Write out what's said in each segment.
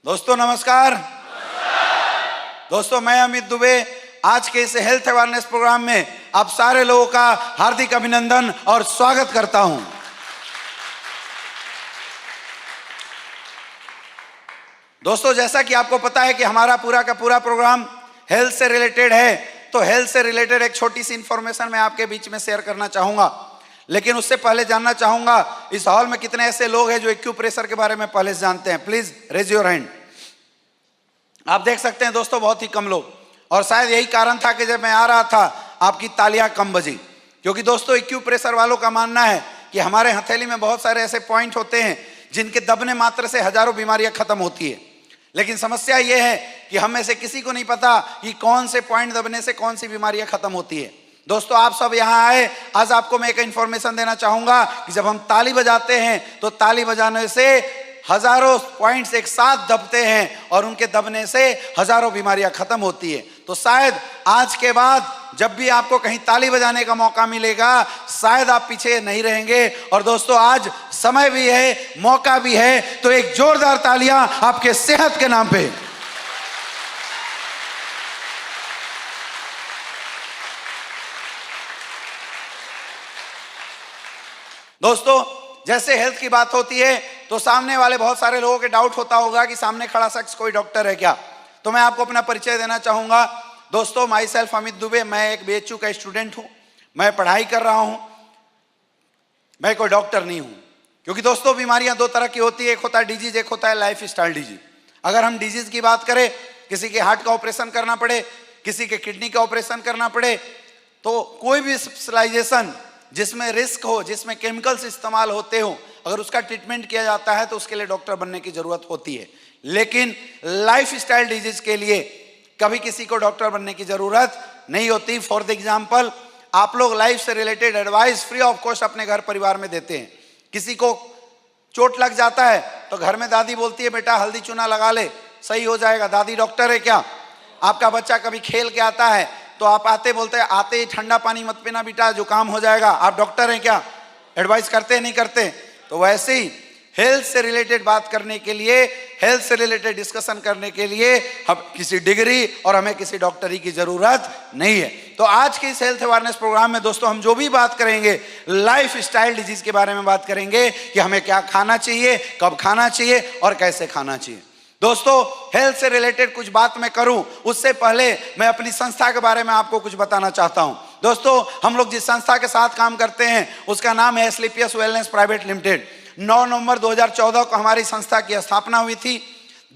दोस्तों नमस्कार। दोस्तों मैं अमित दुबे आज के इस हेल्थ अवेयरनेस प्रोग्राम में आप सारे लोगों का हार्दिक अभिनंदन और स्वागत करता हूं। दोस्तों जैसा कि आपको पता है कि हमारा पूरा का पूरा प्रोग्राम हेल्थ से रिलेटेड है, तो हेल्थ से रिलेटेड एक छोटी सी इंफॉर्मेशन मैं आपके बीच में शेयर करना चाहूंगा। लेकिन उससे पहले जानना चाहूंगा इस हॉल में कितने ऐसे लोग हैं जो एक्यूप्रेशर के बारे में पहले से जानते हैं। Please raise your hand. आप देख सकते हैं दोस्तों बहुत ही कम लोग, और शायद यही कारण था कि जब मैं आ रहा था आपकी तालियां कम बजी, क्योंकि दोस्तों एक्यूप्रेशर वालों का मानना है कि हमारे हथेली में बहुत सारे ऐसे पॉइंट होते हैं जिनके दबने मात्र से हजारों बीमारियां खत्म होती है। लेकिन समस्या यह है कि हम में से किसी को नहीं पता कि कौन से पॉइंट दबने से कौन सी बीमारियां खत्म होती है। दोस्तों आप सब यहाँ आए, आज आपको मैं एक इंफॉर्मेशन देना चाहूंगा कि जब हम ताली बजाते हैं तो ताली बजाने से हजारों पॉइंट्स एक साथ दबते हैं और उनके दबने से हजारों बीमारियां खत्म होती है। तो शायद आज के बाद जब भी आपको कहीं ताली बजाने का मौका मिलेगा शायद आप पीछे नहीं रहेंगे। और दोस्तों आज समय भी है, मौका भी है, तो एक जोरदार तालियां आपके सेहत के नाम पे। दोस्तों जैसे हेल्थ की बात होती है तो सामने वाले बहुत सारे लोगों के डाउट होता होगा कि सामने खड़ा शख्स कोई डॉक्टर है क्या। तो मैं आपको अपना परिचय देना चाहूंगा। दोस्तों माई सेल्फ अमित दुबे, मैं एक बीएचयू का स्टूडेंट हूं, मैं पढ़ाई कर रहा हूं, मैं कोई डॉक्टर नहीं हूं। क्योंकि दोस्तों बीमारियां दो तरह की होती है, एक होता है डिजीज, एक होता है लाइफ स्टाइल डिजीज। अगर हम डिजीज की बात करें, किसी के हार्ट का ऑपरेशन करना पड़े, किसी के किडनी का ऑपरेशन करना पड़े, तो कोई भी स्पेशलाइजेशन जिसमें रिस्क हो, जिसमें केमिकल्स इस्तेमाल होते हो, अगर उसका ट्रीटमेंट किया जाता है तो उसके लिए डॉक्टर बनने की जरूरत होती है। लेकिन लाइफ स्टाइल डिजीज के लिए कभी किसी को डॉक्टर बनने की जरूरत नहीं होती। फॉर द एग्जाम्पल, आप लोग लाइफ से related advice free of cost अपने घर परिवार में देते हैं। किसी को चोट लग जाता है तो घर में दादी बोलती है बेटा हल्दी चूना लगा ले, सही हो जाएगा। दादी डॉक्टर है क्या? आपका बच्चा कभी खेल के आता है तो आप आते बोलते हैं आते ही ठंडा पानी मत पीना बेटा, जुकाम हो जाएगा। आप डॉक्टर हैं क्या? एडवाइस करते नहीं करते? तो वैसे ही हेल्थ से रिलेटेड बात करने के लिए, हेल्थ से रिलेटेड डिस्कशन करने के लिए हम किसी डिग्री और हमें किसी डॉक्टरी की जरूरत नहीं है। तो आज के इस हेल्थ अवेयरनेस प्रोग्राम में दोस्तों हम जो भी बात करेंगे लाइफ स्टाइल डिजीज के बारे में बात करेंगे कि हमें क्या खाना चाहिए, कब खाना चाहिए और कैसे खाना चाहिए। दोस्तों हेल्थ से रिलेटेड कुछ बात मैं करूं उससे पहले मैं अपनी संस्था के बारे में आपको कुछ बताना चाहता हूं। दोस्तों हम लोग जिस संस्था के साथ काम करते हैं उसका नाम है एस्क्लेपियस वेलनेस प्राइवेट लिमिटेड। 9 नवंबर 2014 को हमारी संस्था की स्थापना हुई थी।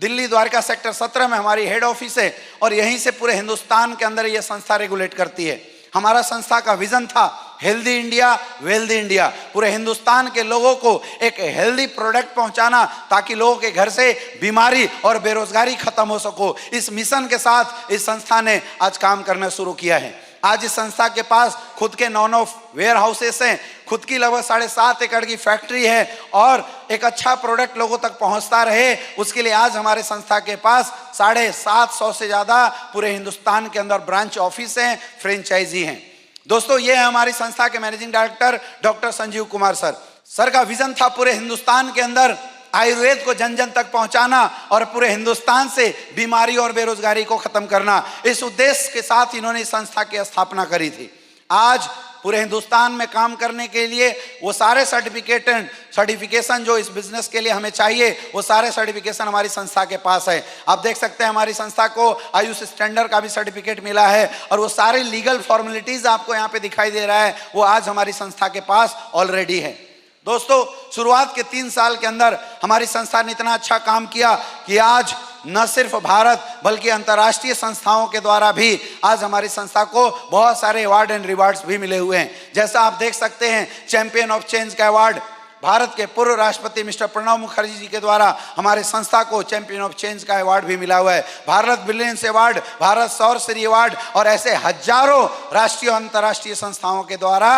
दिल्ली द्वारका सेक्टर 17 में हमारी हेड ऑफिस है और यहीं से पूरे हिंदुस्तान के अंदर यह संस्था रेगुलेट करती है। हमारा संस्था का विजन था हेल्दी इंडिया वेल्दी इंडिया, पूरे हिंदुस्तान के लोगों को एक हेल्दी प्रोडक्ट पहुंचाना ताकि लोगों के घर से बीमारी और बेरोजगारी खत्म हो सको। इस मिशन के साथ इस संस्था ने आज काम करना शुरू किया है। आज इस संस्था के पास खुद के 9 वेयर हाउसेस हैं, खुद की लगभग 7.5 एकड़ की फैक्ट्री है और एक अच्छा प्रोडक्ट लोगों तक पहुंचता रहे उसके लिए आज हमारे संस्था के पास 750 से ज्यादा पूरे हिंदुस्तान के अंदर ब्रांच ऑफिस हैं, फ्रेंचाइजी हैं। दोस्तों ये है हमारी संस्था के managing director doctor Sanjeev Kumar sir. Sir का विजन था पूरे हिंदुस्तान के अंदर आयुर्वेद को जन जन तक पहुंचाना और पूरे हिंदुस्तान से बीमारी और बेरोजगारी को खत्म करना। इस उद्देश्य के साथ इन्होंने संस्था की स्थापना करी थी। आज पूरे हिंदुस्तान में काम करने के लिए वो सारे सर्टिफिकेशन जो इस बिजनेस के लिए हमें चाहिए वो सारे सर्टिफिकेशन हमारी संस्था के पास है। आप देख सकते हैं हमारी संस्था को आयुष स्टैंडर्ड का भी सर्टिफिकेट मिला है और वो सारे लीगल फॉर्मेलिटीज आपको यहाँ पे दिखाई दे रहा है, वो आज हमारी संस्था के पास ऑलरेडी है। दोस्तों शुरुआत के 3 साल के अंदर हमारी संस्था ने इतना अच्छा काम किया कि आज न सिर्फ भारत बल्कि अंतर्राष्ट्रीय संस्थाओं के द्वारा भी आज हमारी संस्था को बहुत सारे अवार्ड एंड रिवार्ड्स भी मिले हुए हैं। जैसा आप देख सकते हैं चैंपियन ऑफ चेंज का अवार्ड भारत के पूर्व राष्ट्रपति मिस्टर प्रणब मुखर्जी जी के द्वारा हमारे संस्था को चैंपियन ऑफ चेंज का अवार्ड भी मिला हुआ है। भारत ब्रिलियंस अवार्ड, भारत सौर श्री अवार्ड और ऐसे हजारों राष्ट्रीय और अंतर्राष्ट्रीय संस्थाओं के द्वारा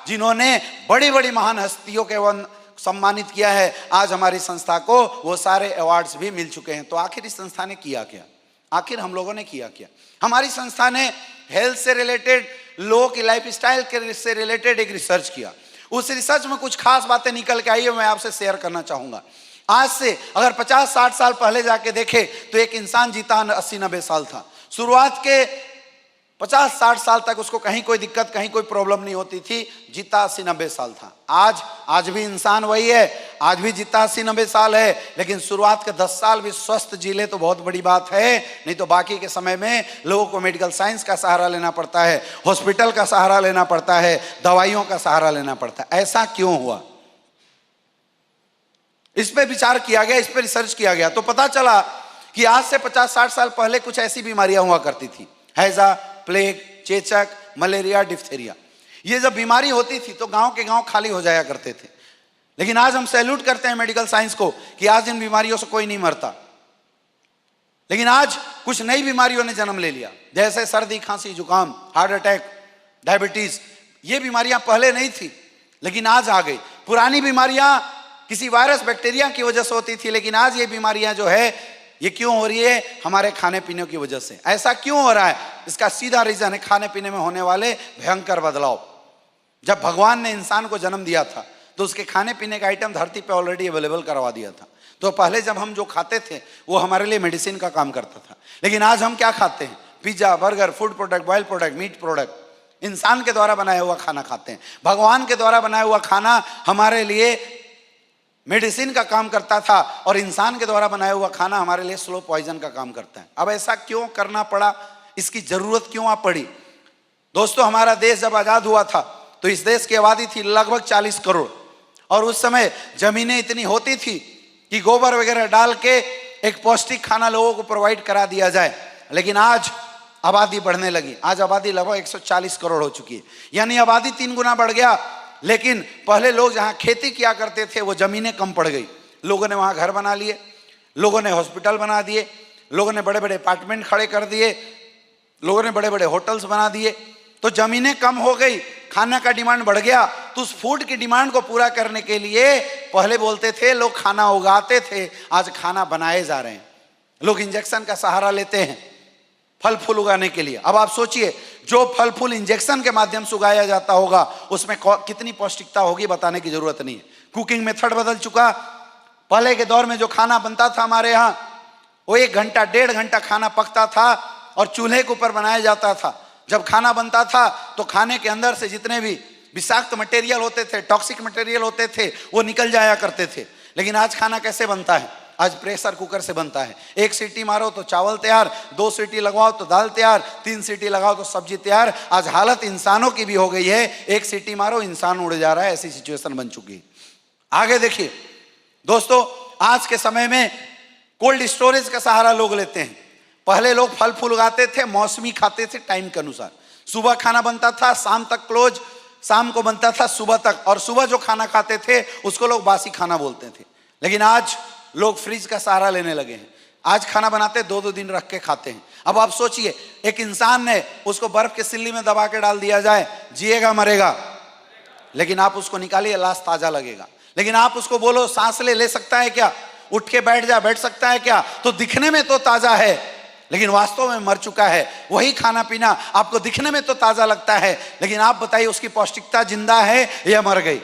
जिन्होंने बड़ी बड़ी महान हस्तियों के सम्मानित किया है, आज हमारी संस्था को वो सारे अवार्ड्स भी मिल चुके हैं। तो आखिर इस संस्था ने किया क्या? आखिर हम लोगों ने किया क्या? हमारी संस्था ने हेल्थ से रिलेटेड, लोगों की लाइफ स्टाइल से रिलेटेड एक रिसर्च किया। उस रिसर्च में कुछ खास बातें निकल के आई है, मैं आपसे शेयर करना चाहूंगा। आज से अगर 50-60 साल पहले जाके देखे तो एक इंसान जीता 80-90 साल था। शुरुआत के 50-60 साल तक उसको कहीं कोई दिक्कत, कहीं कोई प्रॉब्लम नहीं होती थी, जीता 80-90 साल था। आज भी इंसान वही है, आज भी जीता 80-90 साल है, लेकिन शुरुआत के 10 साल भी स्वस्थ जी ले तो बहुत बड़ी बात है। नहीं तो बाकी के समय में लोगों को मेडिकल साइंस का सहारा लेना पड़ता है, हॉस्पिटल का सहारा लेना पड़ता है, दवाइयों का सहारा लेना पड़ता है। ऐसा क्यों हुआ? इस पे विचार किया गया, इस पे रिसर्च किया गया, तो पता चला कि आज से 50-60 साल पहले कुछ ऐसी बीमारियां हुआ करती थी, हैजा, प्लेग, चेचक, मलेरिया, डिप्थेरिया। ये जब बीमारी होती थी तो गांव के गांव खाली हो जाया करते थे। लेकिन आज हम सैल्यूट करते हैं मेडिकल साइंस को कि आज इन बीमारियों से कोई नहीं मरता। लेकिन आज कुछ नई बीमारियों ने जन्म ले लिया, जैसे सर्दी, खांसी, जुकाम, हार्ट अटैक, डायबिटीज। ये बीमारियां पहले नहीं थी लेकिन आज आ गई। पुरानी बीमारियां किसी वायरस, बैक्टीरिया की वजह से होती थी, लेकिन आज ये बीमारियां जो है ये क्यों हो रही है? हमारे खाने पीने की वजह से। ऐसा क्यों हो रहा है? इसका सीधा रीजन है खाने पीने में होने वाले भयंकर बदलाव। जब भगवान ने इंसान को जन्म दिया था तो उसके खाने पीने का आइटम धरती पे ऑलरेडी अवेलेबल करवा दिया था। तो पहले जब हम जो खाते थे वो हमारे लिए मेडिसिन का काम करता था। लेकिन आज हम क्या खाते हैं? Pizza, burger, food product, boil product, meat product. इंसान के द्वारा बनाया हुआ खाना खाते हैं। भगवान के द्वारा बनाया हुआ खाना हमारे लिए मेडिसिन का काम करता था और इंसान के द्वारा बनाया हुआ खाना हमारे लिए स्लो पॉइजन का काम करता है। अब ऐसा क्यों करना पड़ा? इसकी जरूरत क्यों आ पड़ी? दोस्तों, हमारा देश जब आजाद हुआ था तो इस देश की आबादी थी लगभग 40 करोड़ और उस समय जमीनें इतनी होती थी कि गोबर वगैरह डाल के एक पौष्टिक खाना लोगों को प्रोवाइड करा दिया जाए। लेकिन आज आबादी बढ़ने लगी। आज आबादी लगभग 140 करोड़ हो चुकी है, यानी आबादी 3 गुना बढ़ गया। लेकिन पहले लोग जहां खेती किया करते थे वो जमीनें कम पड़ गई। लोगों ने वहां घर बना लिए, लोगों ने हॉस्पिटल बना दिए, लोगों ने बड़े बड़े अपार्टमेंट खड़े कर दिए, लोगों ने बड़े बड़े होटल्स बना दिए। तो जमीनें कम हो गई, खाना का डिमांड बढ़ गया। तो उस फूड की डिमांड को पूरा करने के लिए पहले बोलते थे लोग खाना उगाते थे, आज खाना बनाए जा रहे हैं। लोग इंजेक्शन का सहारा लेते हैं फल फूल उगाने के लिए। अब आप सोचिए, जो फल फूल इंजेक्शन के माध्यम से उगाया जाता होगा उसमें कितनी पौष्टिकता होगी बताने की जरूरत नहीं है। कुकिंग मेथड बदल चुका। पहले के दौर में जो खाना बनता था हमारे यहाँ, वो 1 घंटा 1.5 घंटा खाना पकता था और चूल्हे के ऊपर बनाया जाता था। जब खाना बनता था तो खाने के अंदर से जितने भी विषाक्त मटेरियल होते थे, टॉक्सिक मटेरियल होते थे, वो निकल जाया करते थे। लेकिन आज खाना कैसे बनता है? आज प्रेशर कुकर से बनता है। 1 सीटी मारो तो चावल तैयार, 2 सीटी लगवाओ तो दाल तैयार, 3 सीटी लगाओ तो सब्जी तैयार। आज हालत इंसानों की भी हो गई है, 1 सीटी मारो इंसान उड़ जा रहा है, ऐसी सिचुएशन बन चुकी है। आगे देखिए दोस्तों, आज के समय में कोल्ड स्टोरेज का सहारा लोग लेते हैं। पहले लोग फल फूल उगाते थे, मौसमी खाते थे टाइम के अनुसार। सुबह खाना बनता था, शाम तक क्लोज, शाम को बनता था सुबह तक, और सुबह जो खाना खाते थे उसको लोग बासी खाना बोलते थे। लेकिन आज लोग फ्रिज का सहारा लेने लगे हैं। आज खाना बनाते 2-2 दिन रख के खाते हैं। अब आप सोचिए, एक इंसान ने उसको बर्फ के सिल्ली में दबा के डाल दिया जाए, जिएगा मरेगा? लेकिन आप उसको निकालिए, लाश ताजा लगेगा। लेकिन आप उसको बोलो सांस ले सकता है क्या? उठ के बैठ सकता है क्या? तो दिखने में तो ताजा है लेकिन वास्तव में मर चुका है। वही खाना पीना आपको दिखने में तो ताजा लगता है, लेकिन आप बताइए उसकी पौष्टिकता जिंदा है या मर गई?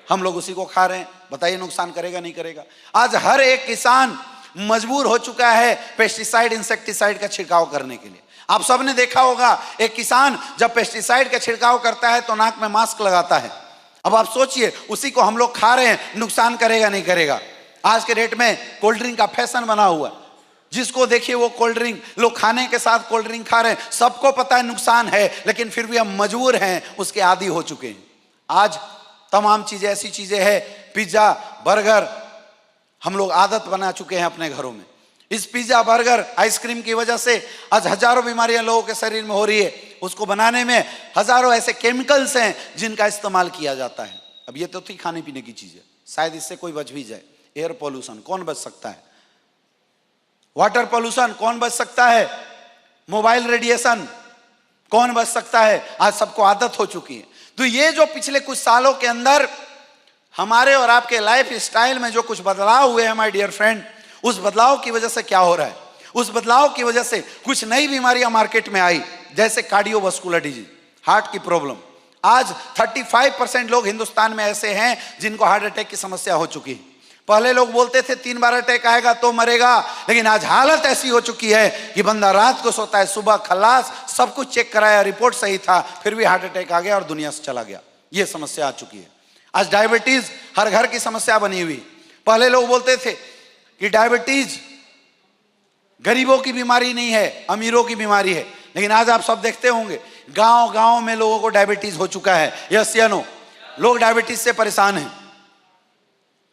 हम लोग उसी को खा रहे हैं। बताइए नुकसान करेगा नहीं करेगा? आज हर एक किसान मजबूर हो चुका है पेस्टिसाइड, इंसेक्टिसाइड का छिड़काव करने के लिए। आप सबने देखा होगा, एक किसान जब पेस्टिसाइड का छिड़काव करता है तो नाक में मास्क लगाता है। अब आप सोचिए, उसी को हम लोग खा रहे हैं, नुकसान करेगा नहीं करेगा? आज के डेट में कोल्ड ड्रिंक का फैशन बना हुआ, जिसको देखिए वो कोल्ड ड्रिंक, लोग खाने के साथ कोल्ड ड्रिंक खा रहे हैं। सबको पता है नुकसान है, लेकिन फिर भी हम मजबूर हैं, उसके आदी हो चुके हैं। आज तमाम चीजें ऐसी चीजें हैं, पिज्जा, बर्गर, हम लोग आदत बना चुके हैं अपने घरों में। इस पिज्जा, बर्गर, आइसक्रीम की वजह से आज हजारों बीमारियां लोगों के शरीर में हो रही है। उसको बनाने में हजारों ऐसे केमिकल्स हैं जिनका इस्तेमाल किया जाता है। अब ये तो थी खाने पीने की चीजें, शायद इससे कोई बच भी जाए। एयर पोल्यूशन, कौन बच सकता है? वाटर पोल्यूशन, कौन बच सकता है? मोबाइल रेडिएशन, कौन बच सकता है? आज सबको आदत हो चुकी है। तो ये जो पिछले कुछ सालों के अंदर हमारे और आपके लाइफ स्टाइल में जो कुछ बदलाव हुए हैं माय डियर फ्रेंड, उस बदलाव की वजह से क्या हो रहा है? उस बदलाव की वजह से कुछ नई बीमारियां मार्केट में आई, जैसे कार्डियोवास्कुलर डिजीज, हार्ट की प्रॉब्लम। आज 35% लोग हिंदुस्तान में ऐसे हैं जिनको हार्ट अटैक की समस्या हो चुकी है। पहले लोग बोलते थे 3 बार अटैक आएगा तो मरेगा, लेकिन आज हालत ऐसी हो चुकी है कि बंदा रात को सोता है, सुबह खलास, सब कुछ चेक कराया, रिपोर्ट सही था, फिर भी हार्ट अटैक आ गया और दुनिया से चला गया। ये समस्या आ चुकी है। आज डायबिटीज हर घर की समस्या बनी हुई। पहले लोग बोलते थे कि डायबिटीज गरीबों की बीमारी नहीं है, अमीरों की बीमारी है, लेकिन आज आप सब देखते होंगे गांव गांव में लोगों को डायबिटीज हो चुका है। यस या नो? लोग डायबिटीज से परेशान हैं।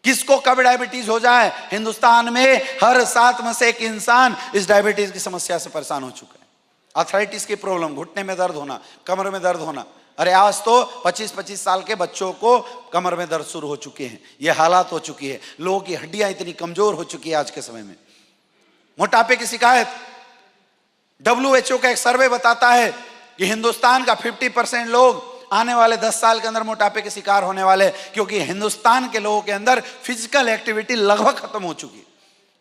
किसको कब डायबिटीज हो जाए, हिंदुस्तान में हर 7 में से 1 इंसान इस डायबिटीज की समस्या से परेशान हो चुका है। आर्थराइटिस की प्रॉब्लम, घुटने में दर्द होना, कमर में दर्द होना। अरे आज तो 25-25 साल के बच्चों को कमर में दर्द शुरू हो चुके हैं। ये हालात हो चुकी है। लोगों की हड्डियां इतनी कमजोर हो चुकी है आज के समय में। मोटापे की शिकायत, WHO का एक सर्वे बताता है कि हिंदुस्तान का 50% लोग आने वाले 10 साल के अंदर मोटापे के शिकार होने वाले, क्योंकि हिंदुस्तान के लोगों के अंदर फिजिकल एक्टिविटी लगभग खत्म हो चुकी है।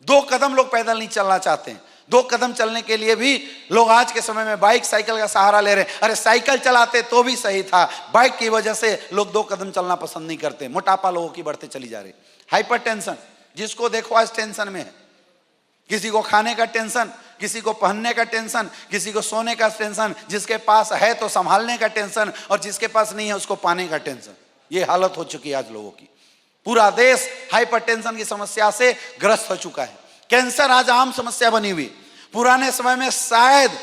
2 कदम लोग पैदल नहीं चलना चाहते हैं। 2 कदम चलने के लिए भी लोग आज के समय में बाइक साइकिल का सहारा ले रहे हैं। अरे साइकिल चलाते तो भी सही था, बाइक की वजह से लोग 2 कदम चलना पसंद नहीं करते। मोटापा लोगों की बढ़ते चली जा रही। हाइपरटेंशन, जिसको देखो आज टेंशन में है। किसी को खाने का टेंशन, किसी को पहनने का टेंशन, किसी को सोने का टेंशन, जिसके पास है तो संभालने का टेंशन, और जिसके पास नहीं है उसको पाने का टेंशन। ये हालत हो चुकी है आज लोगों की। पूरा देश हाइपरटेंशन की समस्या से ग्रस्त हो चुका है। कैंसर आज आम समस्या बनी हुई। पुराने समय में शायद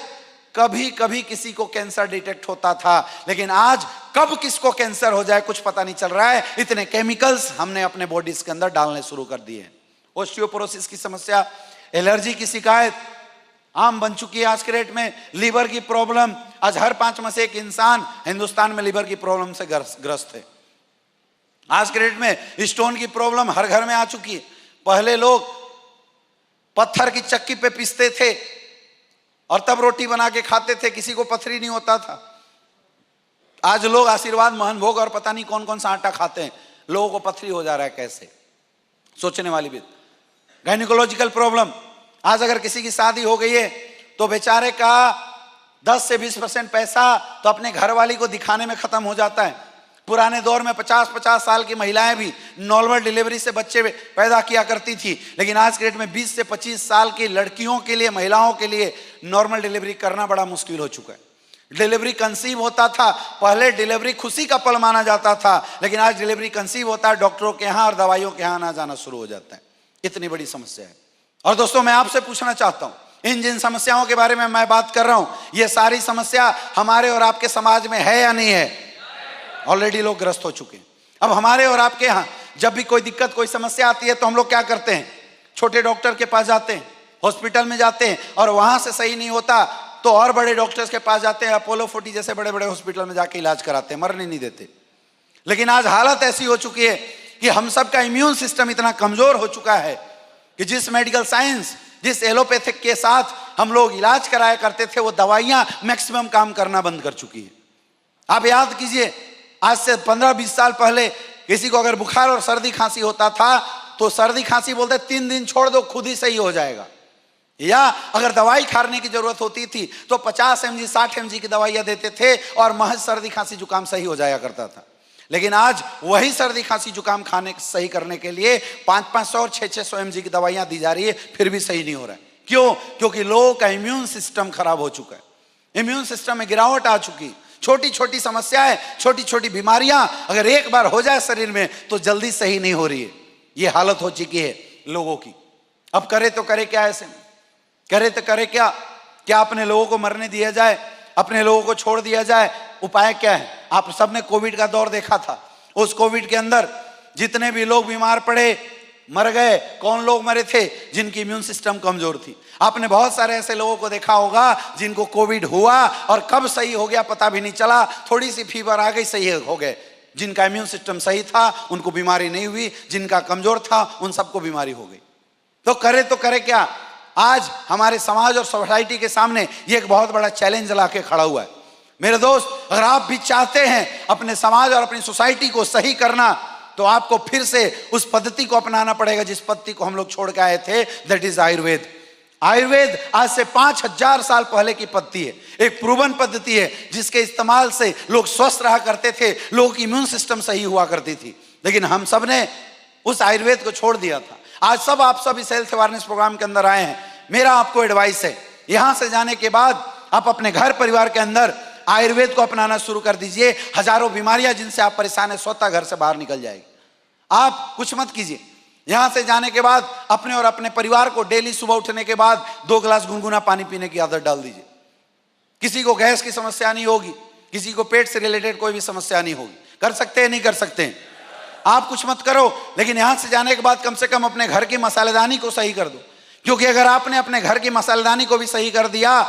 कभी कभी किसी को कैंसर डिटेक्ट होता था, लेकिन आज कब किसको कैंसर हो जाए कुछ पता नहीं चल रहा है। इतने केमिकल्स हमने अपने बॉडीज के अंदर डालने शुरू कर दिए हैं। ऑस्टियोपोरोसिस की समस्या, एलर्जी की शिकायत आम बन चुकी है आज के डेट में। लीवर की प्रॉब्लम, आज हर 5 में से 1 इंसान हिंदुस्तान में लीवर की प्रॉब्लम से ग्रस्त है। आज के डेट में स्टोन की प्रॉब्लम हर घर में आ चुकी है। पहले लोग पत्थर की चक्की पे पीसते थे और तब रोटी बना के खाते थे, किसी को पथरी नहीं होता था। आज लोग आशीर्वाद, मोहनभोग और पता नहीं कौन कौन सा आटा खाते हैं, लोगों को पथरी हो जा रहा है। कैसे? सोचने वाली बात। गायनिकोलॉजिकल प्रॉब्लम, आज अगर किसी की शादी हो गई है तो बेचारे का 10 से 20% पैसा तो अपने घरवाली को दिखाने में खत्म हो जाता है। पुराने दौर में 50-50 साल की महिलाएं भी नॉर्मल डिलीवरी से बच्चे पैदा किया करती थी, लेकिन आज के डेट में 20 से 25 साल की लड़कियों के लिए, महिलाओं के लिए नॉर्मल डिलीवरी करना बड़ा मुश्किल हो चुका है। डिलीवरी कंसीव होता था, पहले डिलीवरी खुशी का पल माना जाता था, लेकिन आज डिलीवरी कंसीव होता है, डॉक्टरों के यहाँ और दवाइयों के यहाँ आना जाना शुरू हो जाता है। इतनी बड़ी समस्या है। और दोस्तों, मैं आपसे पूछना चाहता हूं, इन जिन समस्याओं के बारे में मैं बात कर रहा हूं, ये सारी समस्या हमारे और आपके समाज में है या नहीं है? ऑलरेडी लोग ग्रस्त हो चुके हैं। अब हमारे और आपके यहाँ जब भी कोई दिक्कत, कोई समस्या आती है तो हम लोग क्या करते हैं? छोटे डॉक्टर के पास जाते हैं, हॉस्पिटल में जाते हैं, और वहां से सही नहीं होता तो और बड़े डॉक्टर्स के पास जाते हैं, अपोलो 40 जैसे बड़े बड़े हॉस्पिटल में जाके इलाज कराते हैं, मरने नहीं देते। लेकिन आज हालत ऐसी हो चुकी है कि हम सबका इम्यून सिस्टम इतना कमजोर हो चुका है कि जिस मेडिकल साइंस, जिस एलोपैथिक के साथ हम लोग इलाज कराया करते थे, वो दवाइयां मैक्सिमम काम करना बंद कर चुकी है। आप याद कीजिए, आज से 15-20 साल पहले किसी को अगर बुखार और सर्दी खांसी होता था तो सर्दी खांसी बोलते 3 दिन छोड़ दो, खुद ही सही हो जाएगा। या अगर दवाई खाने की जरूरत होती थी तो 50 mg 60 mg की दवाइयां देते थे और महज सर्दी खांसी जुकाम सही हो जाया करता था। लेकिन आज वही सर्दी खांसी जुकाम खाने सही करने के लिए 500-500 और 600-600 mg की दवाइयां दी जा रही है, फिर भी सही नहीं हो रहा है। क्यों? क्योंकि लोगों का इम्यून सिस्टम खराब हो चुका है। इम्यून सिस्टम में गिरावट आ चुकी। छोटी छोटी समस्याएं, छोटी छोटी बीमारियां अगर एक बार हो जाए शरीर में तो जल्दी सही नहीं हो रही है। ये हालत हो चुकी है लोगों की। अब करे तो करे क्या? ऐसे में करे तो करे क्या? क्या अपने लोगों को मरने दिया जाए? अपने लोगों को छोड़ दिया जाए? उपाय क्या है? आप सबने कोविड का दौर देखा था। उस कोविड के अंदर जितने भी लोग बीमार पड़े, मर गए, कौन लोग मरे थे? जिनकी इम्यून सिस्टम कमजोर थी। आपने बहुत सारे ऐसे लोगों को देखा होगा जिनको कोविड हुआ और कब सही हो गया पता भी नहीं चला। थोड़ी सी फीवर आ गई, सही हो गए। जिनका इम्यून सिस्टम सही था उनको बीमारी नहीं हुई, जिनका कमजोर था उन सबको बीमारी हो गई। तो करे क्या? आज हमारे समाज और सोसाइटी के सामने ये एक बहुत बड़ा चैलेंज लाके खड़ा हुआ है। मेरे दोस्त, अगर आप भी चाहते हैं अपने समाज और अपनी सोसाइटी को सही करना, तो आपको फिर से उस पद्धति को अपनाना पड़ेगा जिस पद्धति को हम लोग छोड़ के आए थे, दैट इज आयुर्वेद। आयुर्वेद आज से 5000 साल पहले की पद्धति है, एक प्रूवन पद्धति है जिसके इस्तेमाल से लोग स्वस्थ रहा करते थे, लोगों की इम्यून सिस्टम सही हुआ करती थी। लेकिन हम सब ने उस आयुर्वेद को छोड़ दिया था। आज सब आप सब इस हेल्थ अवेयरनेस प्रोग्राम के अंदर आए हैं। मेरा आपको एडवाइस है, यहां से जाने के बाद आप अपने घर परिवार के अंदर आयुर्वेद को अपनाना शुरू कर दीजिए। हजारों बीमारियां जिनसे आप परेशान हैं स्वतः घर से बाहर निकल जाएगी। आप कुछ मत कीजिए। यहां से जाने के बाद अपने और अपने परिवार को डेली सुबह उठने के बाद 2 गिलास गुनगुना पानी पीने की आदत डाल दीजिए। किसी को गैस की समस्या नहीं होगी, किसी को पेट से रिलेटेड कोई भी समस्या नहीं होगी। कर सकते हैं, नहीं कर सकते हैं? आप कुछ मत करो, लेकिन यहां से जाने के बाद कम से कम अपने घर की मसालेदानी को सही कर दो, क्योंकि अगर आपने अपने घर की मसालेदानी को भी सही कर दिया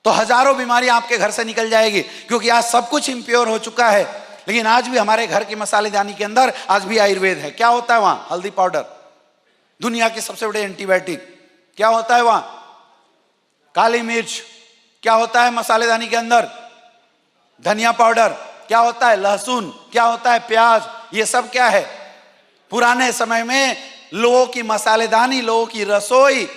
तो हजारों बीमारियां आपके घर से निकल जाएगी। क्योंकि आज सब कुछ इम्प्योर हो चुका है, लेकिन आज भी हमारे घर की मसालेदानी के अंदर आज भी आयुर्वेद है। क्या होता है वहां? हल्दी पाउडर, दुनिया के सबसे बड़े एंटीबायोटिक। क्या होता है वहां? काली मिर्च। क्या होता है मसालेदानी के अंदर? धनिया पाउडर। क्या होता है? लहसुन। क्या होता है? प्याज। ये सब क्या है? पुराने समय में लोगों की मसालेदानी, लोगों की रसोई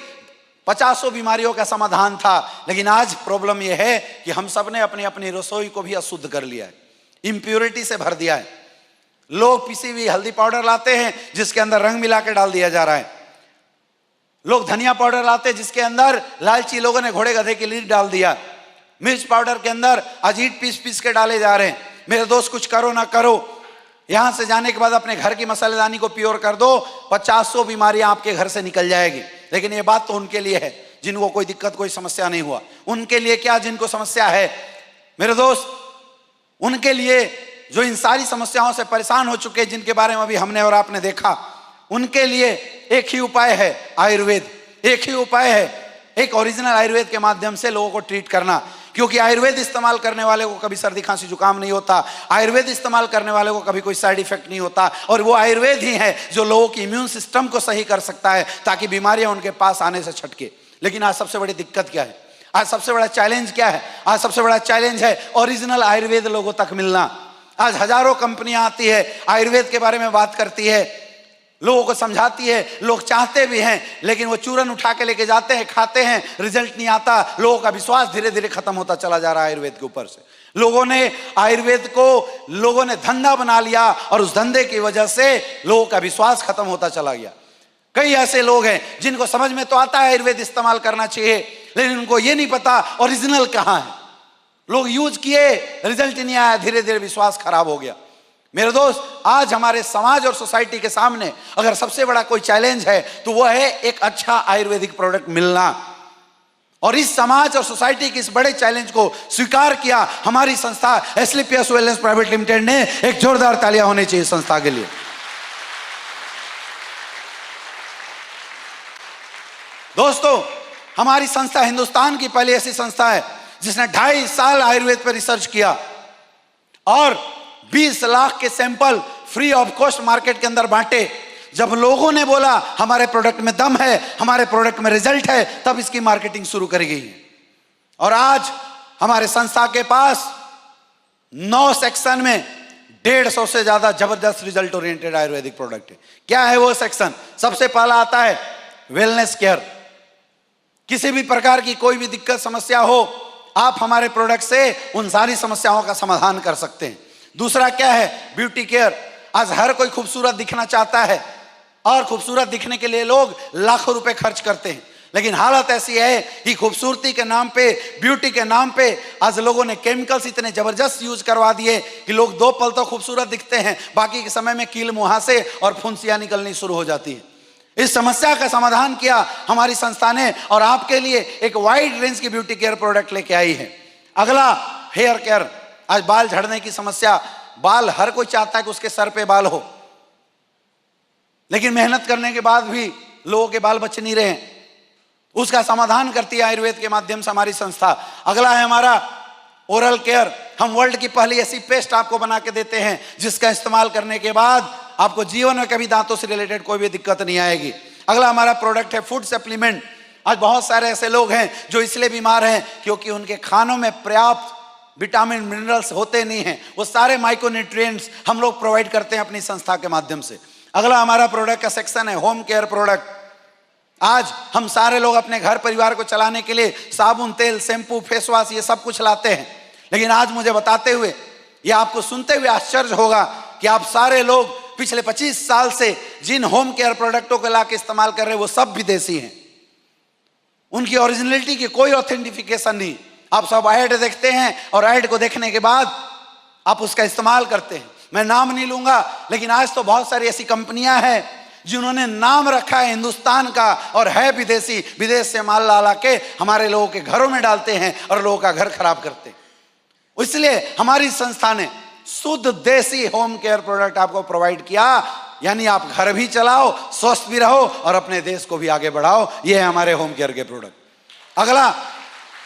50 बीमारियों का समाधान था। लेकिन आज प्रॉब्लम यह है कि हम सब ने अपनी अपनी रसोई को भी अशुद्ध कर लिया है, इंप्योरिटी से भर दिया है। लोग पिसी हुई हल्दी पाउडर लाते हैं जिसके अंदर रंग मिला के डाल दिया जा रहा है। लोग धनिया पाउडर लाते हैं जिसके अंदर लालची लोगों ने घोड़े गधे की लीद डाल दिया। मिर्च पाउडर के अंदर अजीत पीस पीस के डाले जा रहे हैं। मेरे दोस्त, कुछ करो ना करो, यहां से जाने के बाद अपने घर की मसालेदानी को प्योर कर दो, 50 बीमारियां आपके घर से निकल जाएगी। लेकिन ये बात तो उनके लिए है जिनको कोई दिक्कत, कोई समस्या नहीं हुआ। उनके लिए क्या जिनको समस्या है? मेरे दोस्त, उनके लिए जो इन सारी समस्याओं से परेशान हो चुके, जिनके बारे में अभी हमने और आपने देखा, उनके लिए एक ही उपाय है, आयुर्वेद। एक ही उपाय है, एक ओरिजिनल आयुर्वेद के माध्यम से लोगों को ट्रीट करना। क्योंकि आयुर्वेद इस्तेमाल करने वाले को कभी सर्दी खांसी जुकाम नहीं होता, आयुर्वेद इस्तेमाल करने वाले को कभी कोई साइड इफेक्ट नहीं होता। और वो आयुर्वेद ही है जो लोगों की इम्यून सिस्टम को सही कर सकता है ताकि बीमारियां उनके पास आने से छटके। लेकिन आज सबसे बड़ी दिक्कत क्या है? आज सबसे बड़ा चैलेंज क्या है? आज सबसे बड़ा चैलेंज है ओरिजिनल आयुर्वेद लोगों तक मिलना। आज हजारों कंपनियां आती है, आयुर्वेद के बारे में बात करती है, लोगों को समझाती है, लोग चाहते भी हैं, लेकिन वो चूरन उठा के लेके जाते हैं, खाते हैं, रिजल्ट नहीं आता। लोगों का विश्वास धीरे धीरे खत्म होता चला जा रहा है आयुर्वेद के ऊपर से। लोगों ने आयुर्वेद को धंधा बना लिया और उस धंधे की वजह से लोगों का विश्वास खत्म होता चला गया। कई ऐसे लोग हैं जिनको समझ में तो आता है आयुर्वेद इस्तेमाल करना चाहिए, लेकिन उनको ये नहीं पता ओरिजिनल कहां है। लोग यूज किए, रिजल्ट नहीं आया, धीरे धीरे विश्वास खराब हो गया। मेरे दोस्त, आज हमारे समाज और सोसाइटी के सामने अगर सबसे बड़ा कोई चैलेंज है तो वो है एक अच्छा आयुर्वेदिक प्रोडक्ट मिलना। और इस समाज और सोसाइटी के इस बड़े चैलेंज को स्वीकार किया हमारी संस्था एस्क्लेपियस वेलनेस प्राइवेट लिमिटेड ने। एक जोरदार तालियां होनी चाहिए संस्था के लिए। दोस्तों, हमारी संस्था हिंदुस्तान की पहली ऐसी संस्था है जिसने 2.5 साल आयुर्वेद पर रिसर्च किया और 20 लाख के sample free of cost market के अंदर बांटे। जब लोगों ने बोला हमारे प्रोडक्ट में दम है, हमारे प्रोडक्ट में रिजल्ट है, तब इसकी मार्केटिंग शुरू करी गई है। और आज हमारे संस्था के पास 9 सेक्शन में 150 से ज्यादा जबरदस्त रिजल्ट ओरिएंटेड आयुर्वेदिक प्रोडक्ट है। क्या है वो सेक्शन? सबसे पहला आता है वेलनेस केयर। किसी भी प्रकार की कोई भी दिक्कत समस्या हो, आप हमारे प्रोडक्ट से उन सारी समस्याओं का समाधान कर सकते हैं। दूसरा क्या है? Beauty care. आज हर कोई खूबसूरत दिखना चाहता है और खूबसूरत दिखने के लिए लोग लाखों रुपए खर्च करते हैं, लेकिन हालत ऐसी है कि खूबसूरती के नाम पे, ब्यूटी के नाम पे आज लोगों ने केमिकल्स इतने जबरदस्त यूज करवा दिए कि लोग 2 पल तो खूबसूरत दिखते हैं, बाकी के समय में कील मुहासे और फुंसियां निकलनी शुरू हो जाती है। इस समस्या का समाधान किया हमारी संस्था ने और आपके लिए एक वाइड रेंज की ब्यूटी केयर प्रोडक्ट लेके आई है। अगला हेयर केयर। आज बाल झड़ने की समस्या, बाल हर कोई चाहता है कि उसके सर पे बाल हो, लेकिन मेहनत करने के बाद भी लोगों के बाल बच नहीं रहे। उसका समाधान करती है आयुर्वेद के माध्यम से हमारी संस्था। अगला है हमारा ओरल केयर। हम वर्ल्ड की पहली ऐसी पेस्ट आपको बना के देते हैं जिसका इस्तेमाल करने के बाद आपको जीवन में कभी दांतों से रिलेटेड कोई भी दिक्कत नहीं आएगी। अगला हमारा प्रोडक्ट है फूड सप्लीमेंट। आज बहुत सारे ऐसे लोग हैं जो इसलिए बीमार हैं क्योंकि उनके खानों में पर्याप्त विटामिन मिनरल्स होते नहीं हैं। वो सारे माइक्रोन्यूट्रिएंट्स हम लोग प्रोवाइड करते हैं अपनी संस्था के माध्यम से। अगला हमारा प्रोडक्ट का सेक्शन है होम केयर प्रोडक्ट। आज हम सारे लोग अपने घर परिवार को चलाने के लिए साबुन, तेल, शैम्पू, फेस वॉश ये सब कुछ लाते हैं, लेकिन आज मुझे बताते हुए या आपको सुनते हुए आश्चर्य होगा कि आप सारे लोग पिछले 25 साल से जिन होम केयर प्रोडक्टों को लाके इस्तेमाल कर रहे हैं वो सब विदेशी हैं। उनकी ओरिजिनलिटी की कोई ऑथेंटिफिकेशन नहीं। आप सब ऐड देखते हैं और ऐड को देखने के बाद आप उसका इस्तेमाल करते हैं। मैं नाम नहीं लूंगा, लेकिन आज तो बहुत सारी ऐसी कंपनियां हैं जिन्होंने नाम रखा है हिंदुस्तान का और है विदेशी, विदेश से माल ला के हमारे लोगों के घरों में डालते हैं और लोगों का घर खराब करते हैं। इसलिए हमारी संस्था ने शुद्ध देसी होम केयर प्रोडक्ट आपको प्रोवाइड किया, यानी आप घर भी चलाओ, स्वस्थ भी रहो और अपने देश को भी आगे बढ़ाओ। ये है हमारे होम केयर के प्रोडक्ट। अगला,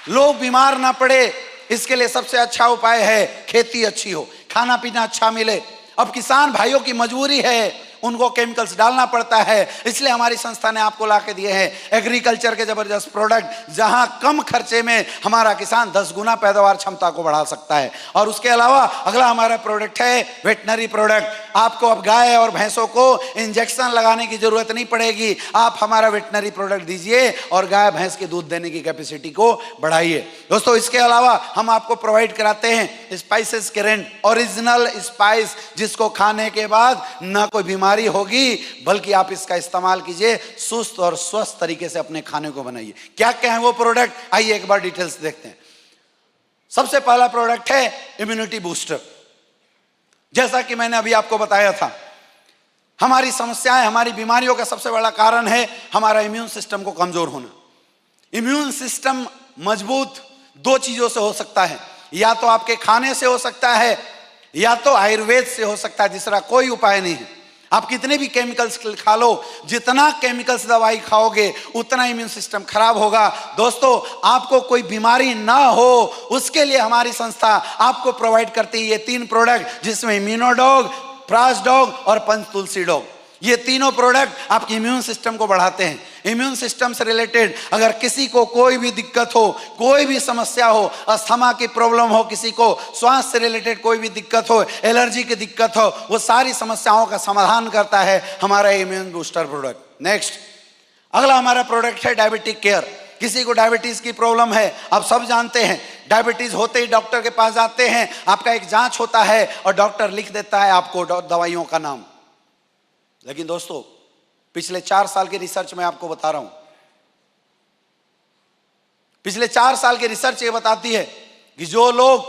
लोग बीमार ना पड़े, इसके लिए सबसे अच्छा उपाय है खेती अच्छी हो, खाना पीना अच्छा मिले। अब किसान भाइयों की मजबूरी है, उनको केमिकल्स डालना पड़ता है, इसलिए हमारी संस्था ने आपको लाके दिए हैं एग्रीकल्चर के जबरदस्त प्रोडक्ट, जहां कम खर्चे में हमारा किसान 10 गुना पैदावार क्षमता को बढ़ा सकता है। और उसके अलावा अगला हमारा प्रोडक्ट है वेटनरी प्रोडक्ट। आपको अब गाय और भैंसों को इंजेक्शन लगाने की जरूरत नहीं पड़ेगी। आप हमारा वेटनरी प्रोडक्ट दीजिए और गाय भैंस के दूध देने की कैपेसिटी को बढ़ाइए। दोस्तों, इसके अलावा हम आपको प्रोवाइड कराते हैं स्पाइसेस के रेंट, ओरिजिनल स्पाइस, जिसको खाने के बाद ना कोई बीमारी होगी, बल्कि आप इसका इस्तेमाल कीजिए, सुस्त और स्वस्थ तरीके से अपने खाने को बनाइए। क्या क्या है वो प्रोडक्ट, आइए एक बार डिटेल्स देखते हैं। सबसे पहला प्रोडक्ट है इम्यूनिटी बूस्टर। जैसा कि मैंने अभी आपको बताया था, हमारी समस्याएं, हमारी बीमारियों का सबसे बड़ा कारण है हमारा इम्यून सिस्टम को कमजोर होना। इम्यून सिस्टम मजबूत 2 चीजों से हो सकता है, या तो आपके खाने से हो सकता है या तो आयुर्वेद से हो सकता है। दूसरा कोई उपाय नहीं है। आप कितने भी केमिकल्स खा लो, जितना केमिकल्स दवाई खाओगे उतना इम्यून सिस्टम खराब होगा। दोस्तों, आपको कोई बीमारी ना हो उसके लिए हमारी संस्था आपको प्रोवाइड करती है ये 3 प्रोडक्ट, जिसमें इम्यूनोडॉग, प्रासडॉग और पंचतुलसी डॉग। ये तीनों प्रोडक्ट आपके इम्यून सिस्टम को बढ़ाते हैं। इम्यून सिस्टम से रिलेटेड अगर किसी को कोई भी दिक्कत हो, कोई भी समस्या हो, अस्थमा की प्रॉब्लम हो, किसी को श्वास से रिलेटेड कोई भी दिक्कत हो, एलर्जी की दिक्कत हो, वो सारी समस्याओं का समाधान करता है हमारा इम्यून बूस्टर प्रोडक्ट। नेक्स्ट, अगला हमारा प्रोडक्ट है डायबिटिक केयर। किसी को डायबिटीज की प्रॉब्लम है, आप सब जानते हैं, डायबिटीज होते ही डॉक्टर के पास जाते हैं, आपका एक जांच होता है और डॉक्टर लिख देता है आपको दवाइयों का नाम। लेकिन दोस्तों, पिछले 4 साल की रिसर्च में आपको बता रहा हूं, पिछले 4 साल की रिसर्च ये बताती है कि जो लोग